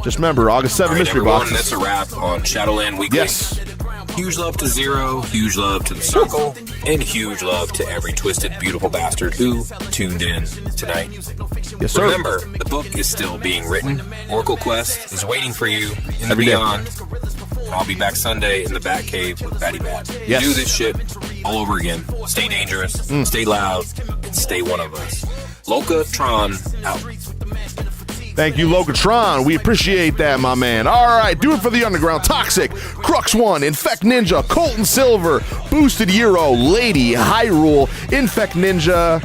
just remember, August 7th, mystery box. That's a wrap on Shadowland Weekly. Yes. Huge love to Zero, huge love to the Circle, and huge love to every twisted, beautiful bastard who tuned in tonight. Yes, sir. Remember, the book is still being written. Oracle Quest is waiting for you in the beyond. I'll be back Sunday in the Batcave with Batty Bat. Yes. Do this shit all over again. Stay dangerous, stay loud, and stay one of us. Lokatron out. Thank you, Locatron. We appreciate that, my man. All right, do it for the Underground. Toxic, Crux One, Infect Ninja, Colton Silver, Boosted Euro, Lady, Hyrule, Infect Ninja,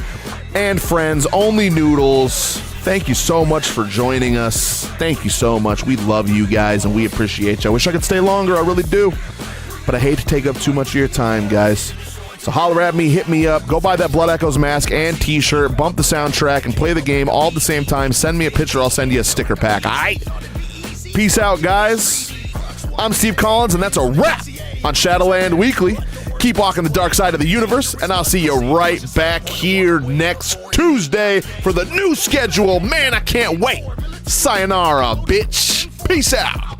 and friends, Only Noodles. Thank you so much for joining us. Thank you so much. We love you guys, and we appreciate you. I wish I could stay longer. I really do. But I hate to take up too much of your time, guys. So holler at me, hit me up, go buy that Blood Echoes mask and t-shirt, bump the soundtrack, and play the game all at the same time. Send me a picture, I'll send you a sticker pack. All right? Peace out, guys. I'm Steve Collins, and that's a wrap on Shadowland Weekly. Keep walking the dark side of the universe, and I'll see you right back here next Tuesday for the new schedule. Man, I can't wait. Sayonara, bitch. Peace out.